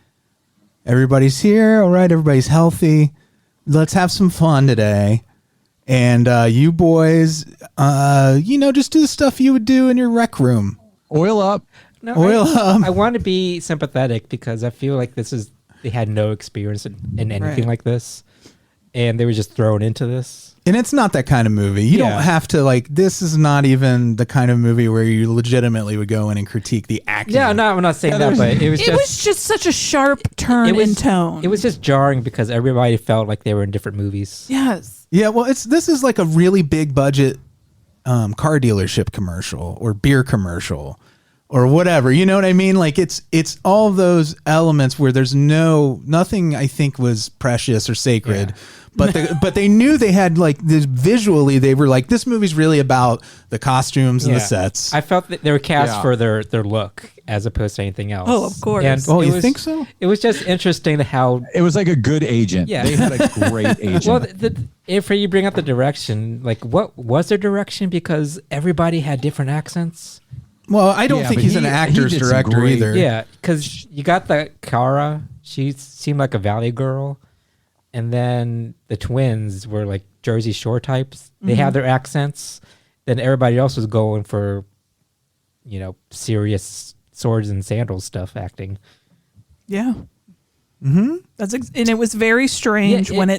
everybody's here, all right, everybody's healthy. Let's have some fun today. And you boys, just do the stuff you would do in your rec room.
Oil up.
No,
Oil up.
I want to be sympathetic because I feel like they had no experience in anything
Right.
like this, and they were just thrown into this.
And it's not that kind of movie. You
Yeah.
don't have to this is not even the kind of movie where you legitimately would go in and critique the acting.
Yeah, no, I'm not saying that, but it was just
such a sharp turn in tone.
It was just jarring because everybody felt like they were in different movies.
Yes.
Yeah, well, this is like a really big budget car dealership commercial or beer commercial or whatever. You know what I mean? Like it's all of those elements where there's nothing I think was precious or sacred.
Yeah.
But they knew they had like this visually. They were like, this movie's really about the costumes and the sets.
I felt that they were cast
Yeah.
for their look as opposed to anything else.
Oh, of course.
And
Oh,
it
you
was-
think so?
It was just interesting how.
It was like a good agent.
Yeah.
They had a great agent.
Well, if you bring up the direction, like what was their direction? Because everybody had different accents.
Well, I don't
Yeah,
think
but
he's an
he
actor's
did some
director
great-
either.
Yeah, because you got the Cara. She seemed like a Valley girl. And then the twins were like Jersey Shore types. They had their accents. Then everybody else was going for, serious swords and sandals stuff acting.
Yeah. Mm-hmm. And it was very strange
Yeah,
when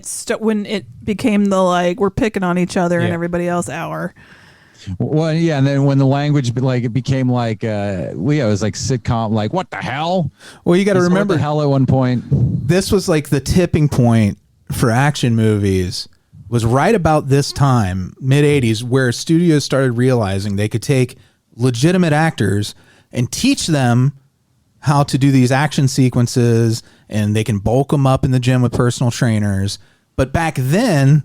it became the like we're picking on each other and
Yeah.
everybody else our.
Well, yeah, and then when the language it became like it was like sitcom, like what the hell?
Well, you got to
He swore
remember,
the hell at one point.
this was like the tipping point for action movies. Was right about this time, mid 80s, where studios started realizing they could take legitimate actors and teach them how to do these action sequences, and they can bulk them up in the gym with personal trainers. But back then,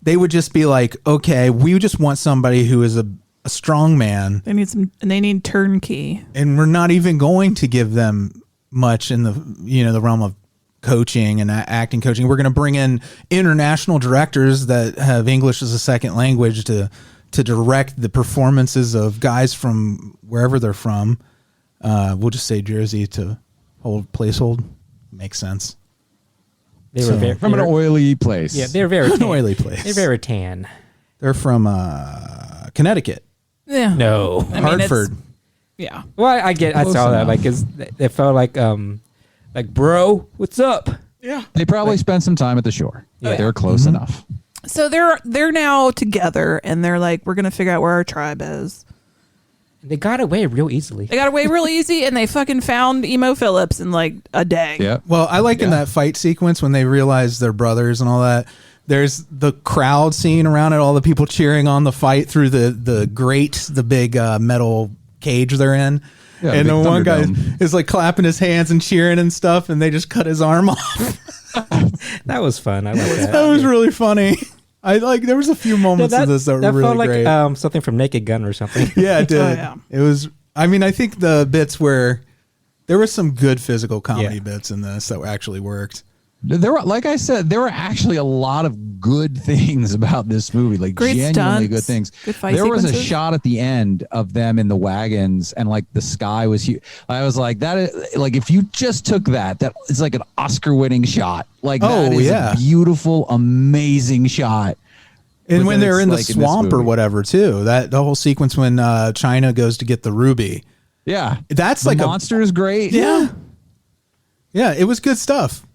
they would just be like, okay, we just want somebody who is a strong man,
They need turnkey.
and we're not even going to give them much in the realm of coaching and acting coaching. We're going to bring in international directors that have English as a second language to direct the performances of guys from wherever they're from. We'll just say Jersey to placehold. Makes sense.
They were
From an oily place.
Yeah, they're very
An
tan.
oily place.
They're very tan.
They're from Connecticut,
Yeah.
No.
I mean,
Hartford.
Yeah.
Well, I
Close
saw that.
enough.
Like, it felt like, bro, what's up?
They probably spent some time at the shore.
Yeah.
They were close enough.
So they're now together and they're like, we're gonna figure out where our tribe is.
They got away real easily.
They got away real easy and they fucking found Emo Phillips in like a day.
Yeah.
Well, I like in that fight sequence when they realize they're brothers and all that. There's the crowd scene around it, all the people cheering on the fight through the grate, the big metal cage they're in.
Yeah,
and
big
the one guy
Thunderdome.
is like clapping his hands and cheering and stuff, and they just cut his arm off.
That was fun. I like that.
That was really funny. There was a few moments of this that were really
felt like
great.
something from Naked Gun or something.
Yeah, it did.
Oh, yeah.
It was. I mean, I think the bits where there was some good physical comedy bits in this that actually worked.
There were, like I said, there were actually a lot of good things about this movie, like
Great
genuinely
stunts,
good things.
good fight
there was a
sequences.
shot at the end of them in the wagons, and like the sky was huge. I was like, that is like if you just took that is like an Oscar-winning shot. Like that is a beautiful, amazing shot.
And
But
when
then
they're
it's
in the
like in this
swamp or
movie.
whatever, too, that the whole sequence when China goes to get the ruby.
Yeah,
that's
the
like
monster is great.
Yeah, it was good stuff.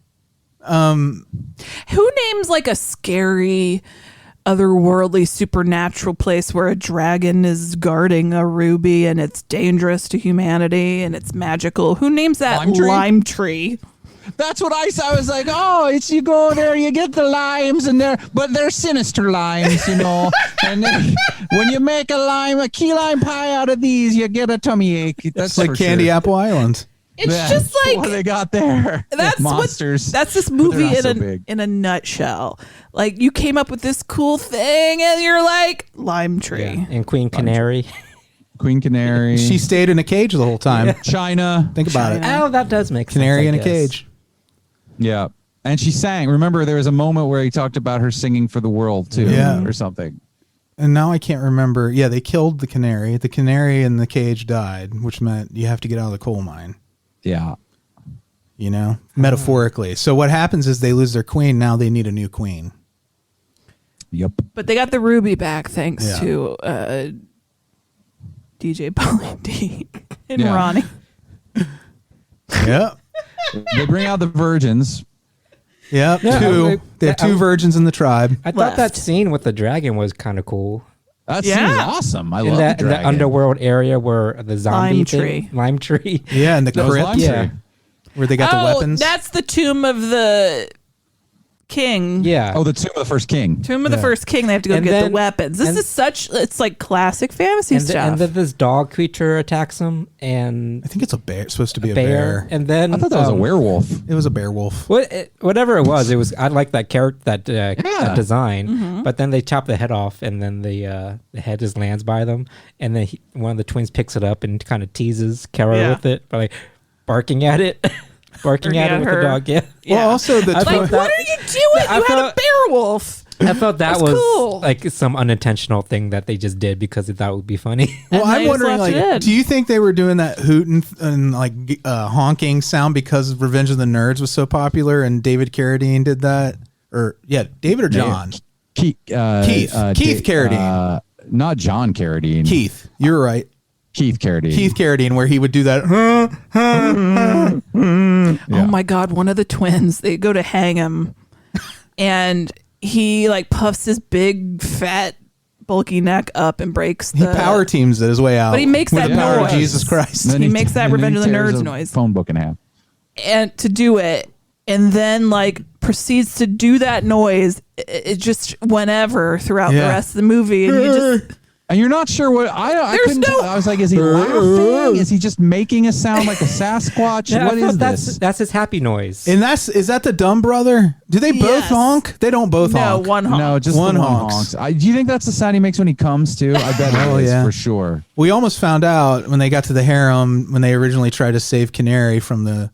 Who names like a scary, otherworldly, supernatural place where a dragon is guarding a ruby and it's dangerous to humanity and it's magical? Who names that lime tree?
That's what I saw. I was like, oh, it's you go there, you get the limes, and they're sinister limes, you know. And then when you make a key lime pie out of these, you get a tummy ache. That's
like
for
Candy
sure.
Apple Island.
It's just like
what they got there.
That's
monsters.
That's this
But they're
movie
not so big.
in a nutshell. Like you came up with this cool thing, and you're like lime tree.
Yeah. And Queen Canary.
Queen Canary.
She stayed in a cage the whole time.
Yeah.
China.
Think about it.
Oh, that does make
Canary
sense.
in a cage.
Yeah. And she sang. Remember, there was a moment where he talked about her singing for the world, too.
Yeah.
Or something.
And now I can't remember. Yeah, they killed the canary. The canary in the cage died, which meant you have to get out of the coal mine.
Yeah.
You know, metaphorically. So what happens is they lose their queen. Now they need a new queen.
Yep.
But they got the ruby back thanks
Yeah.
to DJ Polly D and
Yeah.
Ronnie.
Yep.
They bring out the virgins.
Yep.
Yeah,
two. They have two virgins in the tribe.
I thought that scene with the dragon was kind of cool.
That scene is awesome. I love
that,
the
in the
dragon.
underworld area where the zombie
Lime
thing-
tree.
lime tree.
Yeah, and the
That was
crypt.
lime tree.
Yeah.
Where they got the weapons.
That's the tomb of the king.
Yeah.
Oh, the Tomb of the First King.
Tomb of the
Yeah.
first king. They have to go
And
get
then-
the weapons. This
and-
is such. It's like classic fantasy
And,
stuff.
and then this dog creature attacks him, and
I think it's a bear. It's supposed to be a
bear.
bear.
And then
I thought that was a werewolf.
It was a bear wolf.
Whatever it was, I like that character, that design. But then they chop the head off, and then the head just lands by them, and then one of the twins picks it up and kind of teases Carla
Yeah.
with it, by like barking at it, barking at it with
her.
the dog. Yeah.
Well, also the
I
like,
thought
what are you doing?
I
You had a
felt-
bear wolf.
I felt that
That's
was
cool.
like some unintentional thing that they just did because they thought it would be funny.
Well,
And they
I'm
just
wondering,
left it in.
like, do you think they were doing that hooting and like honking sound because Revenge of the Nerds was so popular and David Carradine did that? Or David or John?
Keith
Carradine.
Not John Carradine.
Keith, you're right.
Keith Carradine.
Keith Carradine, where he would do that.
Oh my God, one of the twins, they go to hang him and he like puffs his big, fat, bulky neck up and breaks
He
the
power teams it his way out.
But he makes
with
that
the power
noise.
of Jesus Christ.
Then
he makes that
and then
Revenge
he
of the
tears
Nerds
a
noise.
phone book in half.
And to do it, and then like proceeds to do that noise it just whenever throughout the
Yeah.
rest of the movie. And you just
And you're not sure what I
There's
couldn't
no-
tell. I was like, is he laughing? Is he just making a sound like a Sasquatch?
Yeah,
What
I thought
is this?
that's his happy noise.
And is that the dumb brother? Do they both
Yes.
honk? They don't both
no
honk.
one honk.
No, just
One
the one
honks.
honks. Do you think that's the sound he makes when he comes too? I bet
Oh,
it is
yeah.
for sure.
We almost found out when they got to the harem when they originally tried to save Canary from the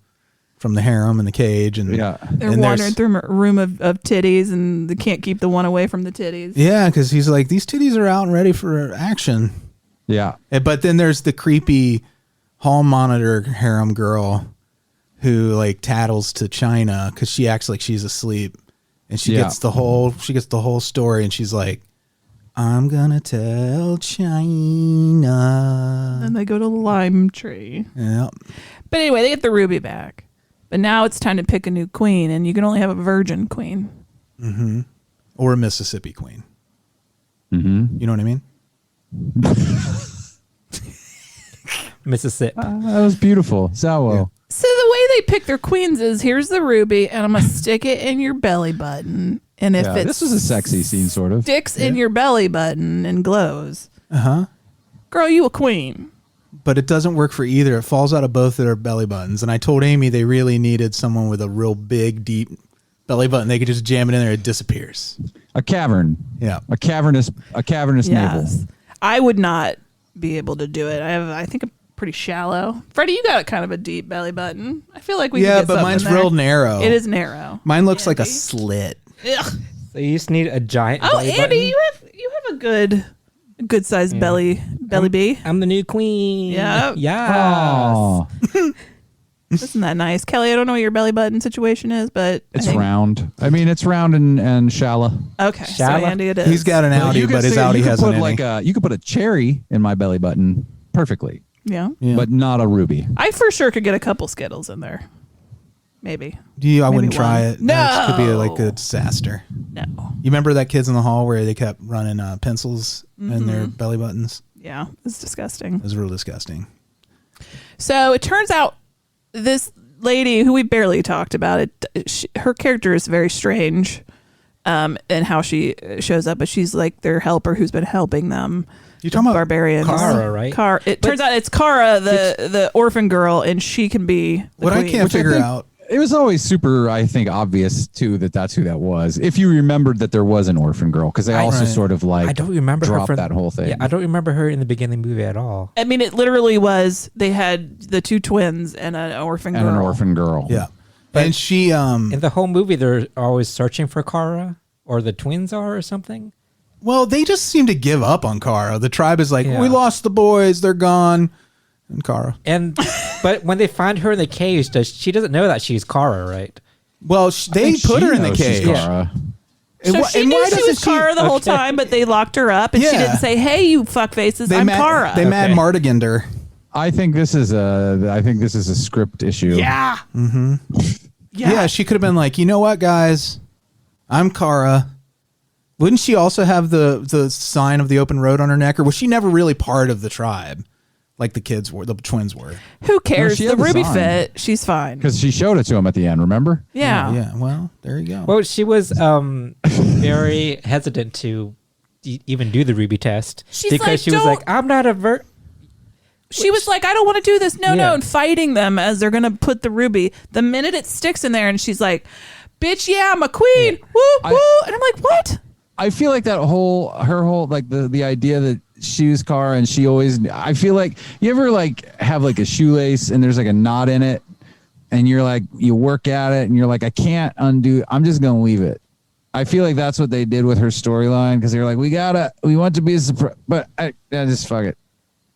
harem in the cage, and
Yeah.
They're
and
wandering through a room of titties, and they can't keep the one away from the titties.
Yeah, because he's like, these titties are out and ready for action.
Yeah.
But then there's the creepy hall monitor harem girl who like tattles to China because she acts like she's asleep, and she
Yeah.
gets the whole story, and she's like, I'm gonna tell China.
And they go to the lime tree.
Yeah.
But anyway, they get the ruby back. But now it's time to pick a new queen, and you can only have a virgin queen.
Mm-hmm. Or a Mississippi queen.
Mm-hmm.
You know what I mean?
Mississippi.
That was beautiful. Sawo.
So the way they pick their queens is here's the ruby, and I'm gonna stick it in your belly button. And if
Yeah,
it
this was a sexy scene, sort of.
sticks in your belly button and glows,
Uh-huh.
girl, you a queen.
But it doesn't work for either. It falls out of both of their belly buttons. And I told Amy they really needed someone with a real big, deep belly button. They could just jam it in there. It disappears.
A cavern.
Yeah.
A cavernous navel.
Yes. I would not be able to do it. I think a pretty shallow. Freddie, you got kind of a deep belly button. I feel like we
Yeah,
could get
but
something
mine's
there.
real narrow.
It is narrow.
Mine looks like a slit.
Ugh.
So you just need a giant.
Oh,
belly
Andy,
button?
you have a good sized belly bee.
I'm the new queen.
Yeah.
Yeah.
Oh,
Isn't that nice, Kelly? I don't know what your belly button situation is, but
it's round. I mean, it's round and shallow.
Okay, so
Shallow?
Andy, it is.
He's got an Audi,
You could
but his
say-
Audi
you could
hasn't
put
any.
you could put a cherry in my belly button perfectly,
Yeah.
but not a ruby.
I for sure could get a couple Skittles in there. Maybe.
I
Maybe
wouldn't try
one.
it. That could be
No.
like a disaster.
No.
You remember that kids in the hall where they kept running pencils in their
Mm-hmm.
belly buttons?
Yeah, it's disgusting.
It was real disgusting.
So it turns out this lady who we barely talked about, her character is very strange, and how she shows up, but she's like their helper who's been helping them.
You talking about
Barbarians?
Kara, right?
It turns out it's Kara, the orphan girl, and she can be the
what I
queen.
can't figure out.
It was always super, I think, obvious too that that's who that was. If you remembered that there was an orphan girl, because they also
Right.
sort of like
I don't remember her
dropped
from
that whole thing.
Yeah, I don't remember her in the beginning of the movie at all.
I mean, it literally was they had the two twins and an orphan
and
girl.
an orphan girl.
Yeah. And she
In the whole movie, they're always searching for Kara, or the twins are, or something.
well, they just seem to give up on Kara. The tribe is like,
Yeah.
we lost the boys, they're gone. And Kara.
And but when they find her in the cage, she doesn't know that she's Kara, right?
Well, they
think
put
she
her in the
knows she's
cage.
Kara.
And
So
wh-
she
and
knew
why
she
doesn't
was Kara the whole time, but they locked her up, and she
Yeah.
didn't say, "Hey, you fuckfaces, I'm Kara."
They mad Mardiganed her.
I think this is a script issue.
Yeah.
Yeah, she could have been like, you know what, guys? I'm Kara. Wouldn't she also have the sign of the open road on her neck, or was she never really part of the tribe, like the kids were, the twins were?
Who cares?
she
The
had the
Ruby
sign.
fit, she's fine.
Because she showed it to him at the end, remember?
Yeah.
Yeah. Well, there you go.
Well, she was very hesitant to even do the Ruby test
She's
because
like,
she was like, "I'm not a
She was like, I don't want to do this. No,
Yeah.
and fighting them as they're going to put the ruby. The minute it sticks in there, and she's like, bitch, yeah, I'm a queen. Woo, woo. And I'm like, what?
I feel like her whole like the idea that she was Kara and she always, I feel like you ever like have like a shoelace and there's like a knot in it and you're like, you work at it and you're like, I can't undo, I'm just going to leave it. I feel like that's what they did with her storyline because they're like, we want to be a surprise, but I just fuck it.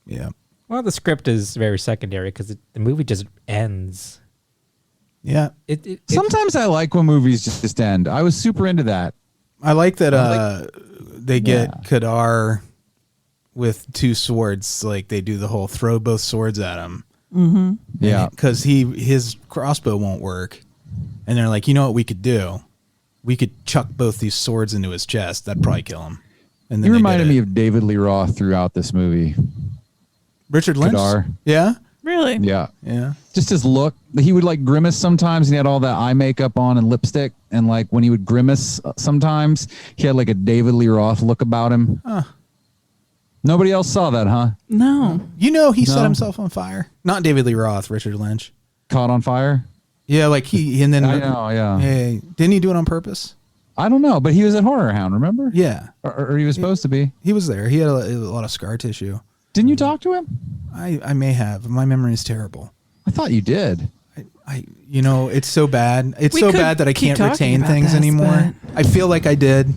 Yeah.
Well, the script is very secondary because the movie just ends.
Yeah.
Sometimes I like when movies just end. I was super into that.
I like that they get Kadar with two swords. Like they do the whole throw both swords at him.
Mm-hmm.
Yeah.
Because his crossbow won't work. And they're like, you know what we could do? We could chuck both these swords into his chest. That'd probably kill him. And then
You
they
reminded
did
me
it.
of David Lee Roth throughout this movie.
Richard Lynch.
Kadar.
Yeah.
Really?
Yeah.
Yeah.
Just his look. He would like grimace sometimes. And he had all that eye makeup on and lipstick. And like when he would grimace sometimes, he had like a David Lee Roth look about him.
Huh.
Nobody else saw that, huh?
No.
You know he set
No.
himself on fire. Not David Lee Roth, Richard Lynch.
Caught on fire?
Yeah, like and then
I know, yeah.
Hey, didn't he do it on purpose?
I don't know, but he was at Horror Hound, remember?
Yeah.
Or he was supposed to be.
He was there. He had a lot of scar tissue.
Didn't you talk to him?
I may have. My memory is terrible.
I thought you did.
You know, it's so bad. It's
We
so
could
bad that I
keep
can't
talking
retain
about
things
this,
anymore. I feel like I did.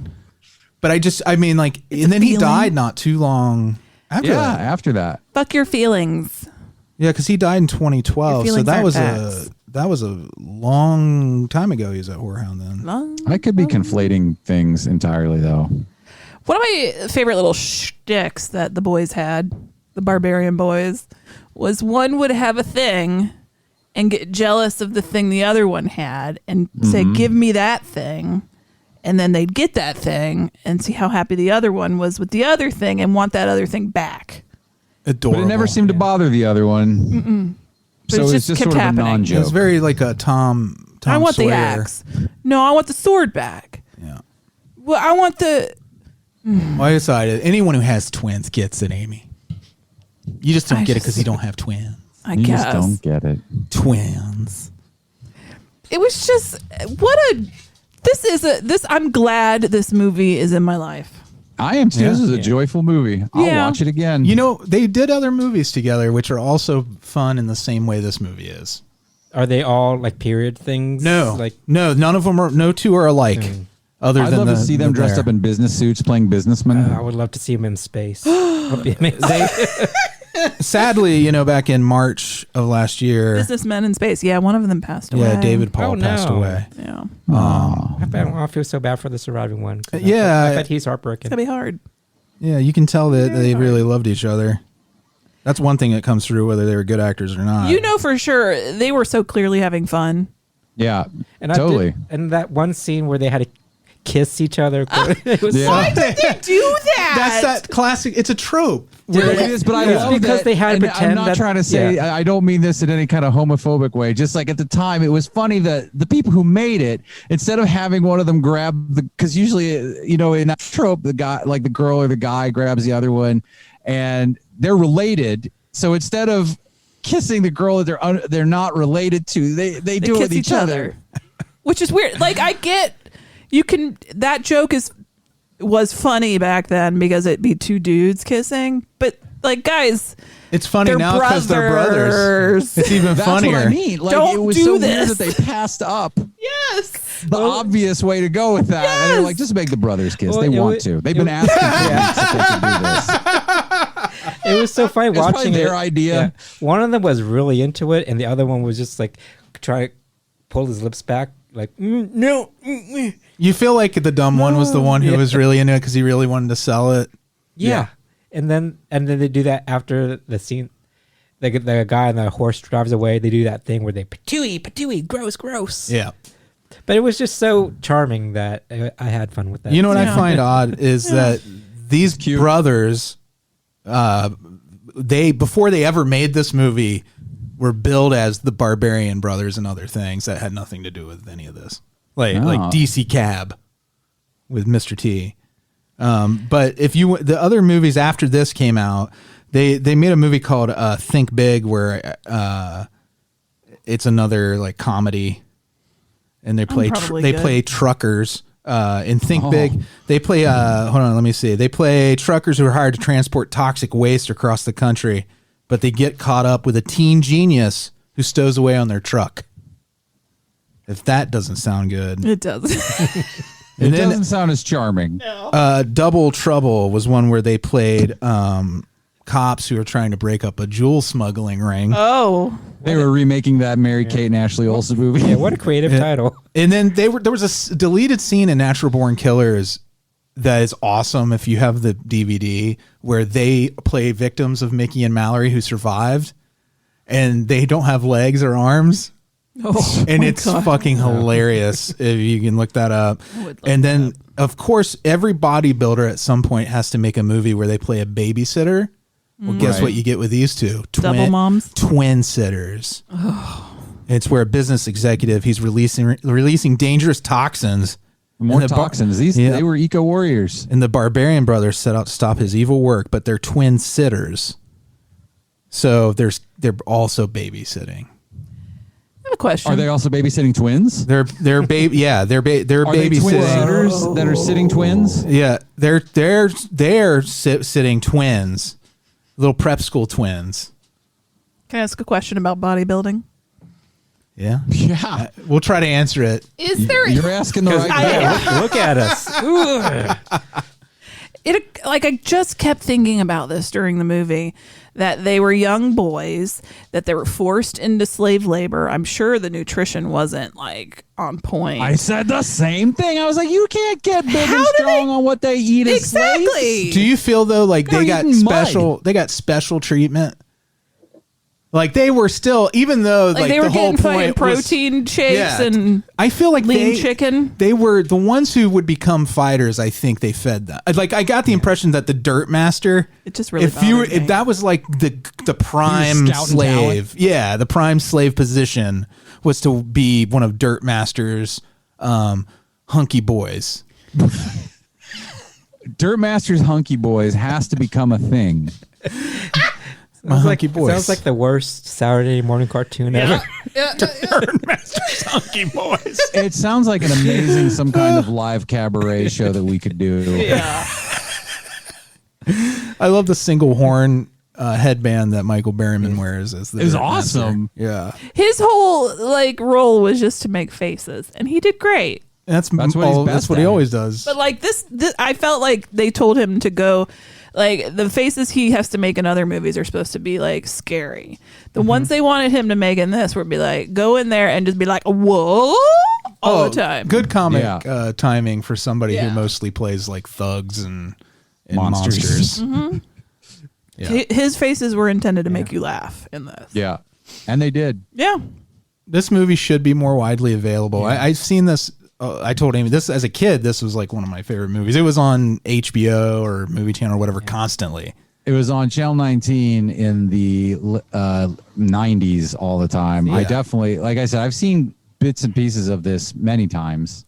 But and then he died not too long after that.
After that.
Fuck your feelings.
Yeah, because he died in 2012.
Your
So
feelings
that
aren't
was
facts.
that was a long time ago he was at Whorehound then.
I could be conflating things entirely, though.
One of my favorite little shticks that the boys had, the Barbarian boys, was one would have a thing and get jealous of the thing the other one had and say, give me that thing. And then they'd get that thing and see how happy the other one was with the other thing and want that other thing back.
Adorable.
But it never seemed to bother the other one.
But
So
it
it's
just
just
kept
sort of a
happening.
It
non-joke.
was very like a Tom
I want
Sawyer.
the axe. No, I want the sword back.
Yeah.
Well, I want the...
Well, I decided anyone who has twins gets it, Amy. You just don't
I
get it
just-
because you don't have twins.
I
You
guess.
just don't get it.
Twins.
It was just... I'm glad this movie is in my life.
I am too.
Yeah.
This is a joyful movie. I'll watch it again.
You know, they did other movies together, which are also fun in the same way this movie is.
Are they all like period things?
No,
like
no, none of them are. No two are alike. Other
I'd
than
love to see them dressed up in business suits playing businessmen.
I would love to see them in space. That'd be amazing.
Sadly, you know, back in March of last year,
Businessmen in space. Yeah, one of them passed away.
yeah, David Paul passed away.
Yeah.
I feel so bad for the surviving one.
Yeah.
I bet he's heartbroken.
It's gonna be hard.
Yeah, you can tell that they really loved each other. That's one thing that comes through, whether they were good actors or not.
You know for sure they were so clearly having fun.
Yeah,
And
totally.
And that one scene where they had to kiss each other. It was
Why did they do that?
That's that classic. It's a trope.
It is, but I love
because
that,
they had to
and
pretend
I'm not
that-
trying to say,
yeah.
I don't mean this in any kind of homophobic way. Just like at the time, it was funny that the people who made it, instead of having one of them grab because usually, you know, in that trope, the guy, like the girl or the guy grabs the other one and they're related. So instead of kissing the girl that they're not related to, they do it with each other.
Which is weird. Like I get that joke was funny back then because it'd be two dudes kissing, but like guys,
It's funny
they're
now because they're brothers. It's even
That's
funnier.
what I mean. Like,
Don't
it was
do
so
this.
weird that they passed up
yes,
the obvious way to go with that. And they're like, just make the brothers kiss.
Well,
they
it
want
was-
to. They've been asking for weeks if they can do this.
It was so funny
It's
watching
probably their
it.
idea.
Yeah. One of them was really into it, and the other one was just like try to pull his lips back, like no.
You feel like the dumb one was the one who was really into it because he really wanted to sell it.
Yeah. And then they do that after the scene. The guy on the horse drives away. They do that thing where they patooey, gross.
Yeah.
But it was just so charming that I had fun with that.
You know what I find odd is that these brothers, before they ever made this movie, were billed as the Barbarian brothers and other things that had nothing to do with any of this, like DC Cab with Mr. T. But if the other movies after this came out, they made a movie called Think Big, where it's another like comedy, and they play truckers. In Think Big, they play. Hold on, let me see. They play truckers who are hired to transport toxic waste across the country, but they get caught up with a teen genius who stows away on their truck. If that doesn't sound good,
it does.
It doesn't sound as charming.
Double Trouble was one where they played cops who are trying to break up a jewel smuggling ring.
Oh,
they were remaking that Mary-Kate and Ashley Olsen movie.
Yeah, what a creative title.
And then there was a deleted scene in Natural Born Killers that is awesome if you have the DVD, where they play victims of Mickey and Mallory who survived, and they don't have legs or arms.
Oh,
and
my
it's
God.
fucking hilarious if you can look that up. And then, of course, every bodybuilder at some point has to make a movie where they play a babysitter. Well, guess what you get with these two?
Double moms?
Twin sitters. It's where a business executive, he's releasing dangerous toxins.
More
And the
toxins. They were eco warriors.
And the Barbarian brothers set out to stop his evil work, but they're twin sitters. So they're also babysitting.
I have a question.
Are they also babysitting twins?
They're baby. Yeah, they're
Are they twin
babysitting.
sitters that are sitting twins?
Yeah, they're sitting twins, little prep school twins.
Can I ask a question about bodybuilding?
Yeah,
Yeah.
we'll try to answer it.
Is there?
You're asking the right guy.
Look at us.
I just kept thinking about this during the movie, that they were young boys, that they were forced into slave labor. I'm sure the nutrition wasn't like on point.
I said the same thing. I was like, you can't get big and strong on what they eat as slaves.
Exactly.
Do you feel though like
They're
they got
eating
special?
mud.
They got special treatment. Like they were still, even though like
they were
the whole
getting fucking
point was-
protein shakes
Yeah.
and
I feel like
lean chicken.
They were the ones who would become fighters. I think they fed that. Like I got the impression that the Dirt Master.
It just really
if
bothered me.
if that was like the prime
scouting
slave, yeah, the prime slave position was to be one of Dirt Master's hunky boys.
Dirt Master's Hunky Boys has to become a thing.
My hunky boys.
Sounds like the worst Saturday morning cartoon ever.
Dirt Master's hunky boys.
It sounds like an amazing some kind of live cabaret show that we could do.
Yeah.
I love the single horn headband that Michael Berryman wears. As the
It was
Dirt Master.
awesome.
Yeah,
His whole role was just to make faces, and he did great.
that's
what he's
all,
best
that's what he
at.
always does.
But like this, I felt like they told him to go. Like the faces he has to make in other movies are supposed to be like scary. The ones they wanted him to make in this would be like go in there and just be like whoa all the time.
Good comic
Yeah.
timing for somebody
Yeah.
who mostly plays like thugs and
Monsters.
monsters. Yeah.
His faces were intended to make you laugh in this.
Yeah. And they did.
Yeah.
This movie should be more widely available. I've seen this. I told Amy this as a kid. This was like one of my favorite movies. It was on HBO or Movie Channel or whatever constantly.
It was on Channel 19 in the 90s all the time. I definitely, like I said, I've seen bits and pieces of this many times.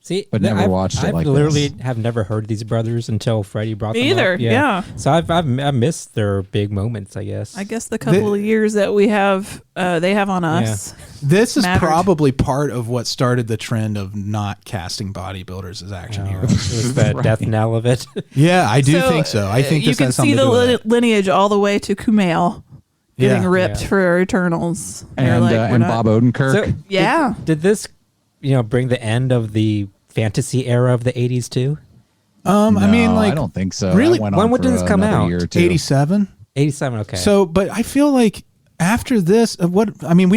See,
But never watched it
I've
like
literally
this.
have never heard of these brothers until Freddie brought them
Either,
up.
yeah.
So I've missed their big moments, I guess.
I guess the couple of years that we have, they have on us.
This is
mattered.
probably part of what started the trend of not casting bodybuilders as action
It
heroes.
was the death knell of it.
Yeah, I do think so. I think
you
this
can
has
see
something
the
to do with it.
lineage all the way to Kumail getting
Yeah.
ripped
Yeah.
for Eternals. They're
And,
like, we're
and
not-
Bob Odenkirk.
So
Yeah.
Did this, bring the end of the fantasy era of the 80s too?
I mean,
No,
like
I don't think so.
Really?
That went
When
on
did
for
this come
another
out?
year or two.
87.
87, okay.
So, but I feel like after this, we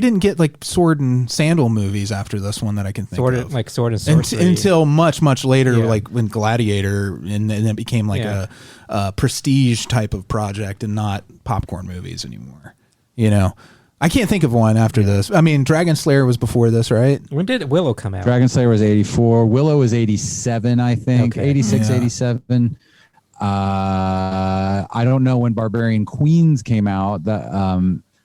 didn't get like sword and sandal movies after this one that I can think
Sword
of.
and sorcery.
Until much later,
Yeah.
like when Gladiator, and then it became like
Yeah.
a prestige type of project and not popcorn movies anymore. I can't think of one after this. I mean, Dragon Slayer was before this, right?
When did Willow come out?
Dragon Slayer was 84. Willow was 87, I think.
Okay.
86,
Yeah.
87. I don't know when Barbarian Queens came out.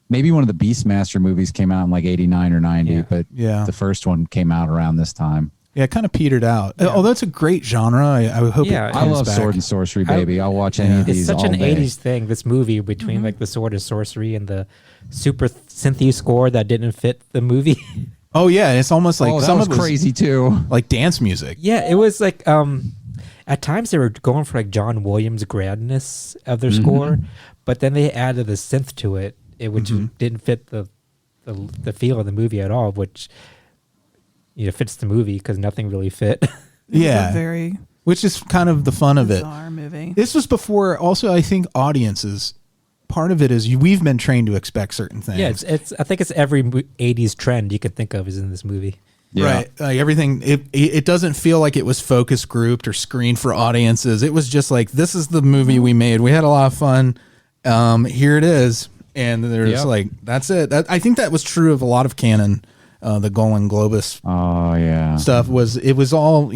Maybe one of the Beastmaster movies came out in like 89 or 90,
Yeah.
but
Yeah.
the first one came out around this time.
Yeah, it kind of petered out. Although it's a great genre. I hope
Yeah.
it
I
comes
love
back.
sword and sorcery, baby. I'll watch any of
It's
these
such
all
an
day.
80s thing, this movie, between like the sword and sorcery and the super synthy score that didn't fit the movie.
Oh yeah, it's almost like
Oh, that
some
was
of it was
crazy too.
like dance music.
Yeah, it was like at times they were going for like John Williams grandness of their score, but then they added the synth to it, which didn't fit the feel of the movie at all, which fits the movie because nothing really fit.
It's
Yeah.
a very
Which is kind of the fun of it.
bizarre movie.
This was before. Also, I think audiences. Part of it is we've been trained to expect certain things.
Yeah, it's I think it's every 80s trend you could think of is in this movie.
Yeah.
Right. Like everything. It doesn't feel like it was focus grouped or screened for audiences. It was just like, this is the movie we made. We had a lot of fun. Here it is. And there's
Yep.
like, that's it. I think that was true of a lot of canon. The Golan Globus
Oh, yeah.
stuff it was all,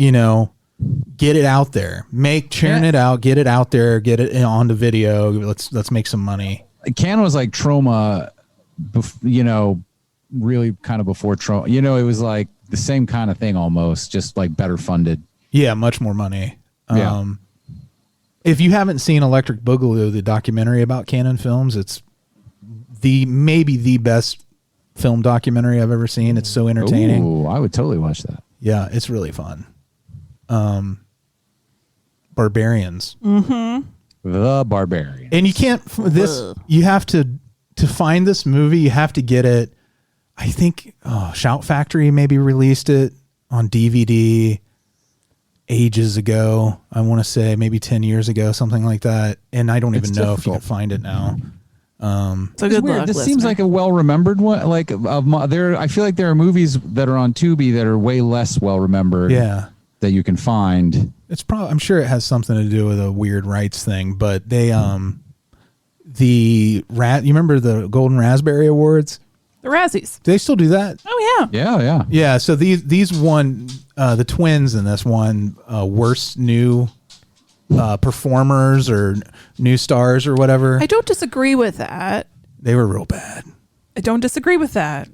get it out there, churn it out, get it out there, get it onto video. Let's make some money.
Can was like Trauma, really kind of before Trauma. It was like the same kind of thing almost, just like better funded.
Yeah, much more money.
Yeah.
If you haven't seen Electric Boogaloo, the documentary about Canon Films, it's maybe the best film documentary I've ever seen. It's so entertaining.
Ooh, I would totally watch that.
Yeah, it's really fun. Barbarians.
The Barbarian.
And you can't you have to find this movie, you have to get it. I think Shout Factory maybe released it on DVD ages ago. I want to say maybe 10 years ago, something like that. And I don't even know if you can find it now.
So
It's
good
weird.
luck,
This seems
listener.
like a well-remembered one. Like I feel like there are movies that are on Tubi that are way less well-remembered.
Yeah.
That you can find.
It's probably, I'm sure it has something to do with a weird rights thing, but they you remember the Golden Raspberry Awards?
The Razzies.
Do they still do that?
Oh yeah.
Yeah, yeah.
Yeah, so these won the twins in this one worst new performers or new stars or whatever.
I don't disagree with that.
They were real bad.
I don't disagree with that.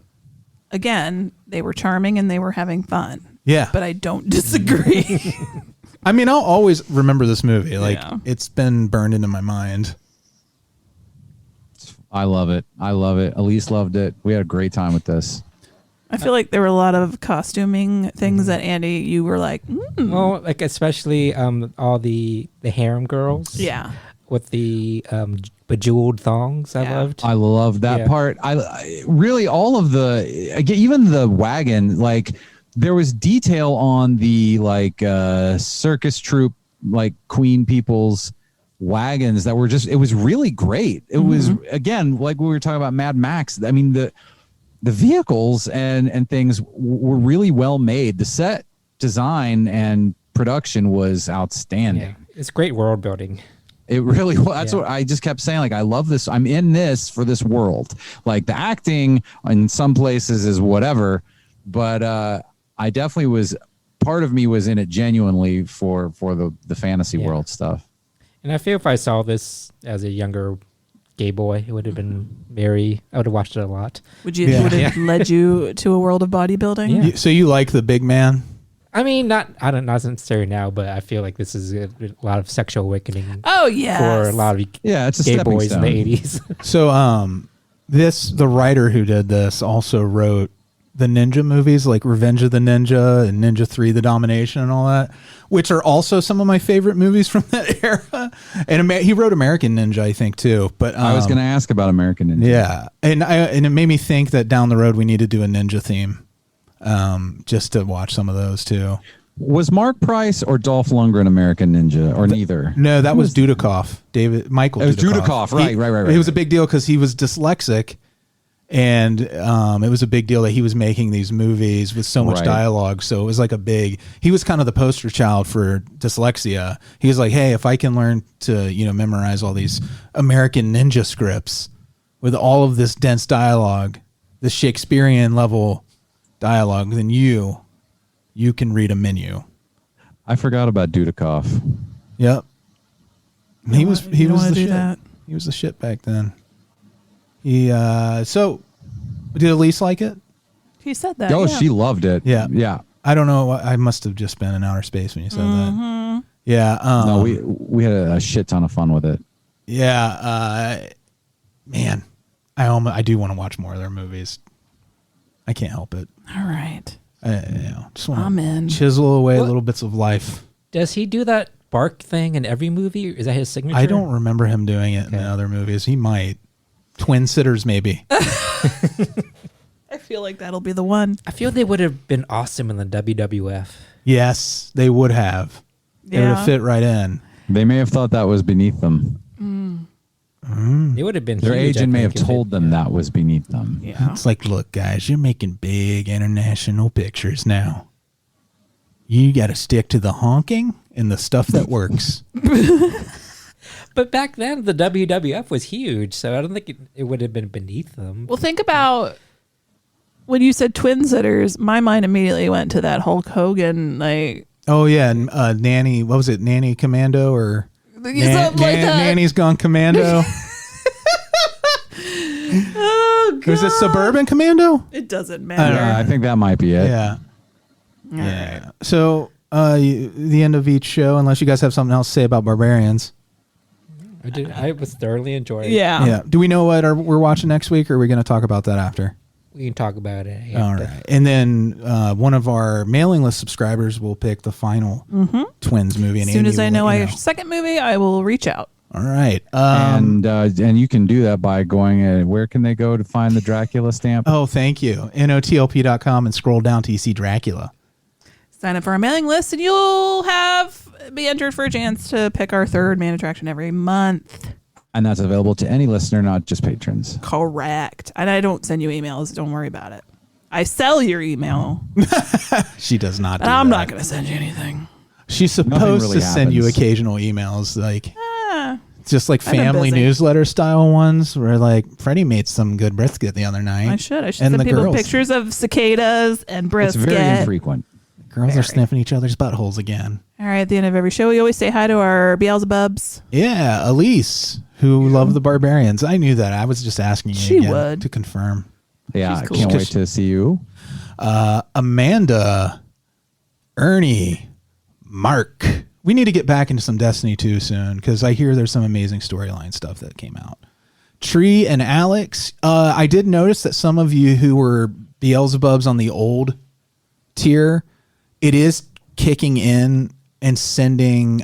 Again, they were charming and they were having fun.
Yeah.
But I don't disagree.
I mean, I'll always remember this movie. Like,
Yeah.
it's been burned into my mind.
I love it. Elise loved it. We had a great time with this.
I feel like there were a lot of costuming things that Andy, you were like,
Well, like especially all the harem girls.
Yeah.
With the bejeweled thongs, I loved.
I love that part. I really all of the again, even the wagon, like there was detail on the like circus troupe, like Queen people's wagons that were just, it was really great. It was, again, like we were talking about Mad Max. I mean, the vehicles and things were really well made. The set design and production was outstanding.
Yeah. It's great world building.
It really was. That's what I just kept saying. Like, I love this. I'm in this for this world. Like, the acting in some places is whatever, but I definitely was, part of me was in it genuinely for the fantasy world stuff.
And I feel if I saw this as a younger gay boy, it would have been very, I would have watched it a lot.
Would have led you to a world of bodybuilding?
Yeah.
So you like the big man?
I mean, not necessarily now, but I feel like this is a lot of sexual awakening.
Oh, yes.
For a lot of
it's a
gay
stepping
boys
stone.
in the 80s.
So the writer who did this also wrote the ninja movies like Revenge of the Ninja and Ninja 3 The Domination and all that, which are also some of my favorite movies from that era. And he wrote American Ninja, I think, too. But
I was going to ask about American Ninja.
Yeah. And it made me think that down the road we need to do a ninja theme, just to watch some of those too.
Was Mark Price or Dolph Lundgren American Ninja, or neither?
No, that was Dudikoff. Michael
It was Dudikoff, right.
It was a big deal because he was dyslexic, and it was a big deal that he was making these movies with so much dialogue. So it was like he was kind of the poster child for dyslexia. He was like, hey, if I can learn to, memorize all these American Ninja scripts with all of this dense dialogue, the Shakespearean level dialogue, then you can read a menu.
I forgot about Dudikoff.
Yep. He was the shit.
That.
He was the shit back then. So did Alise like it?
He said that.
Oh, she loved it.
Yeah.
Yeah.
I don't know. I must have just been in outer space when you said that. Yeah.
No, we had a shit ton of fun with it.
Yeah. Man, I do want to watch more of their movies. I can't help it.
All right.
Just want to chisel away little bits of life.
Does he do that bark thing in every movie? Is that his signature?
I don't remember him doing it in the other movies. He might. Twin Sitters, maybe.
I feel like that'll be the one.
I feel they would have been awesome in the WWF.
Yes, they would have. They would have fit right in.
They may have thought that was beneath them.
They would have been
Their
huge,
agent
I
may have
think, if
told them that was beneath them.
Yeah.
It's like, look, guys, you're making big international pictures now. You got to stick to the honking and the stuff that works.
But back then, the WWF was huge, so I don't think it would have been beneath them.
Well, think about when you said Twin Sitters, my mind immediately went to that Hulk Hogan, like...
Oh, yeah, Nanny, what was it, Nanny Commando or...
Something like that.
Nanny's Gone Commando.
Oh, God.
Was it Suburban Commando?
It doesn't matter.
I think that might be it.
Yeah.
All
Yeah. So, the end of each show, unless you guys have something else to say about Barbarians.
I was thoroughly enjoying it.
Yeah.
Do we know what we're watching next week, or are we going to talk about that after?
We can talk about it.
All right. And then one of our mailing list subscribers will pick the final Twins movie. And
As soon
Andy
as I
will
know
let you
our second movie, I will reach out.
All right.
And you can do that by going, where can they go to find the Dracula stamp?
Oh, thank you. NOTLP.com and scroll down to see Dracula.
Sign up for our mailing list, and you'll be entered for a chance to pick our third main attraction every month.
And that's available to any listener, not just patrons.
Correct. And I don't send you emails. Don't worry about it. I sell your email.
She does not.
But I'm not going to send you anything.
She's supposed to send you occasional emails, like just like family newsletter style ones, where like Freddie made some good brisket the other night.
I should send people pictures of cicadas and brisket.
It's very infrequent.
Girls are sniffing each other's buttholes again.
All right, at the end of every show, we always say hi to our Beelzebubs.
Yeah, Alise, who loved the Barbarians. I knew that. I was just asking you again to confirm.
Yeah, I can't wait to see you.
Amanda, Ernie, Mark. We need to get back into some Destiny 2 soon, because I hear there's some amazing storyline stuff that came out. Tree and Alex, I did notice that some of you who were Beelzebubs on the old tier, it is kicking in and sending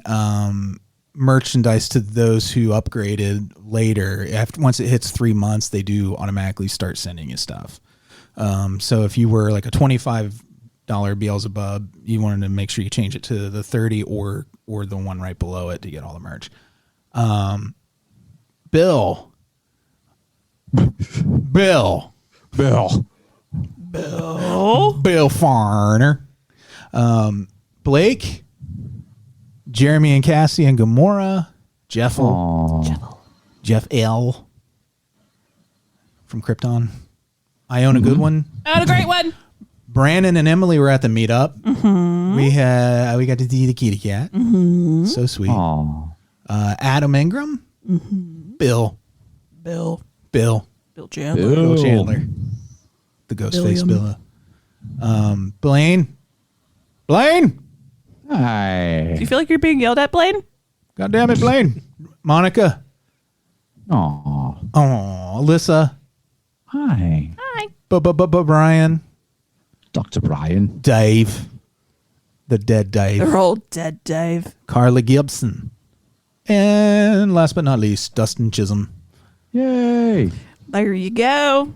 merchandise to those who upgraded later. Once it hits 3 months, they do automatically start sending you stuff. So if you were like a $25 Beelzebub, you wanted to make sure you change it to the 30 or the one right below it to get all the merch. Bill Farner. Blake, Jeremy and Cassie and Gamora, Jeff L from Krypton, Iona Goodwin.
Oh, the great one.
Branan and Emily were at the meetup. Mm-hmm. We got to see the kitty cat. Mm-hmm. So sweet. Adam Ingram. Mm-hmm. Bill Chandler. The Ghostface Billa. Blayne.
Hi.
Do you feel like you're being yelled at, Blayne?
God damn it, Blayne. Monica.
Aw.
Alyssa.
Hi.
Brian.
Dr. Brian.
Dave. The dead Dave.
They're all dead, Dave.
Carla Gibson. And last but not least, Dustin Chisholm.
Yay.
There you go.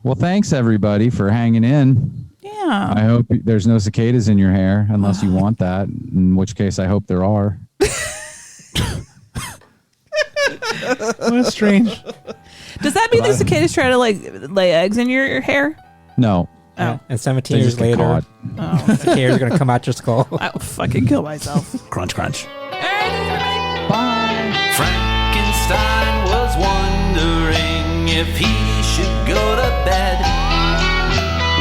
Well, thanks everybody for hanging in.
Yeah.
I hope there's no cicadas in your hair unless you want that, in which case I hope there are.
That's strange.
Does that mean the cicadas try to lay eggs in your hair?
No.
Oh. And 17 years later, cicadas are going to come out your skull.
I'll fucking kill myself.
Crunch.
Bye.
Frankenstein was wondering if he should go to bed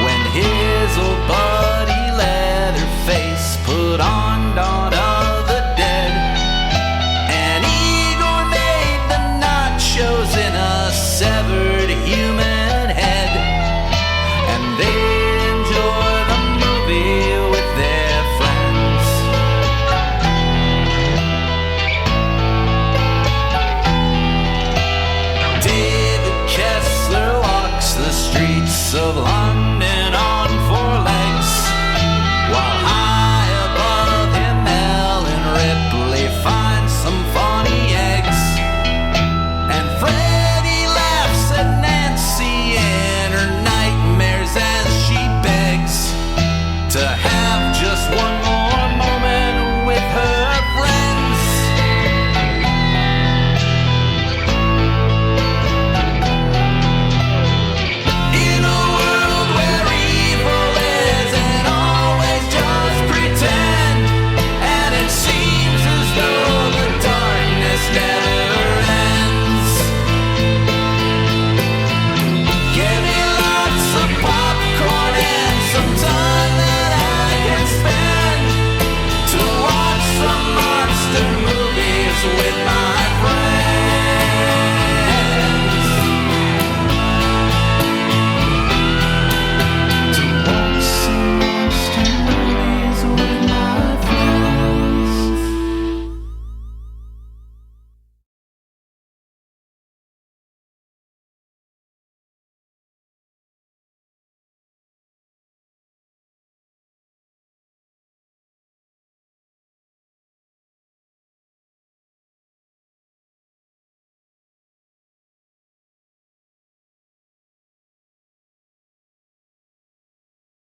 when his old buddy Leatherface put on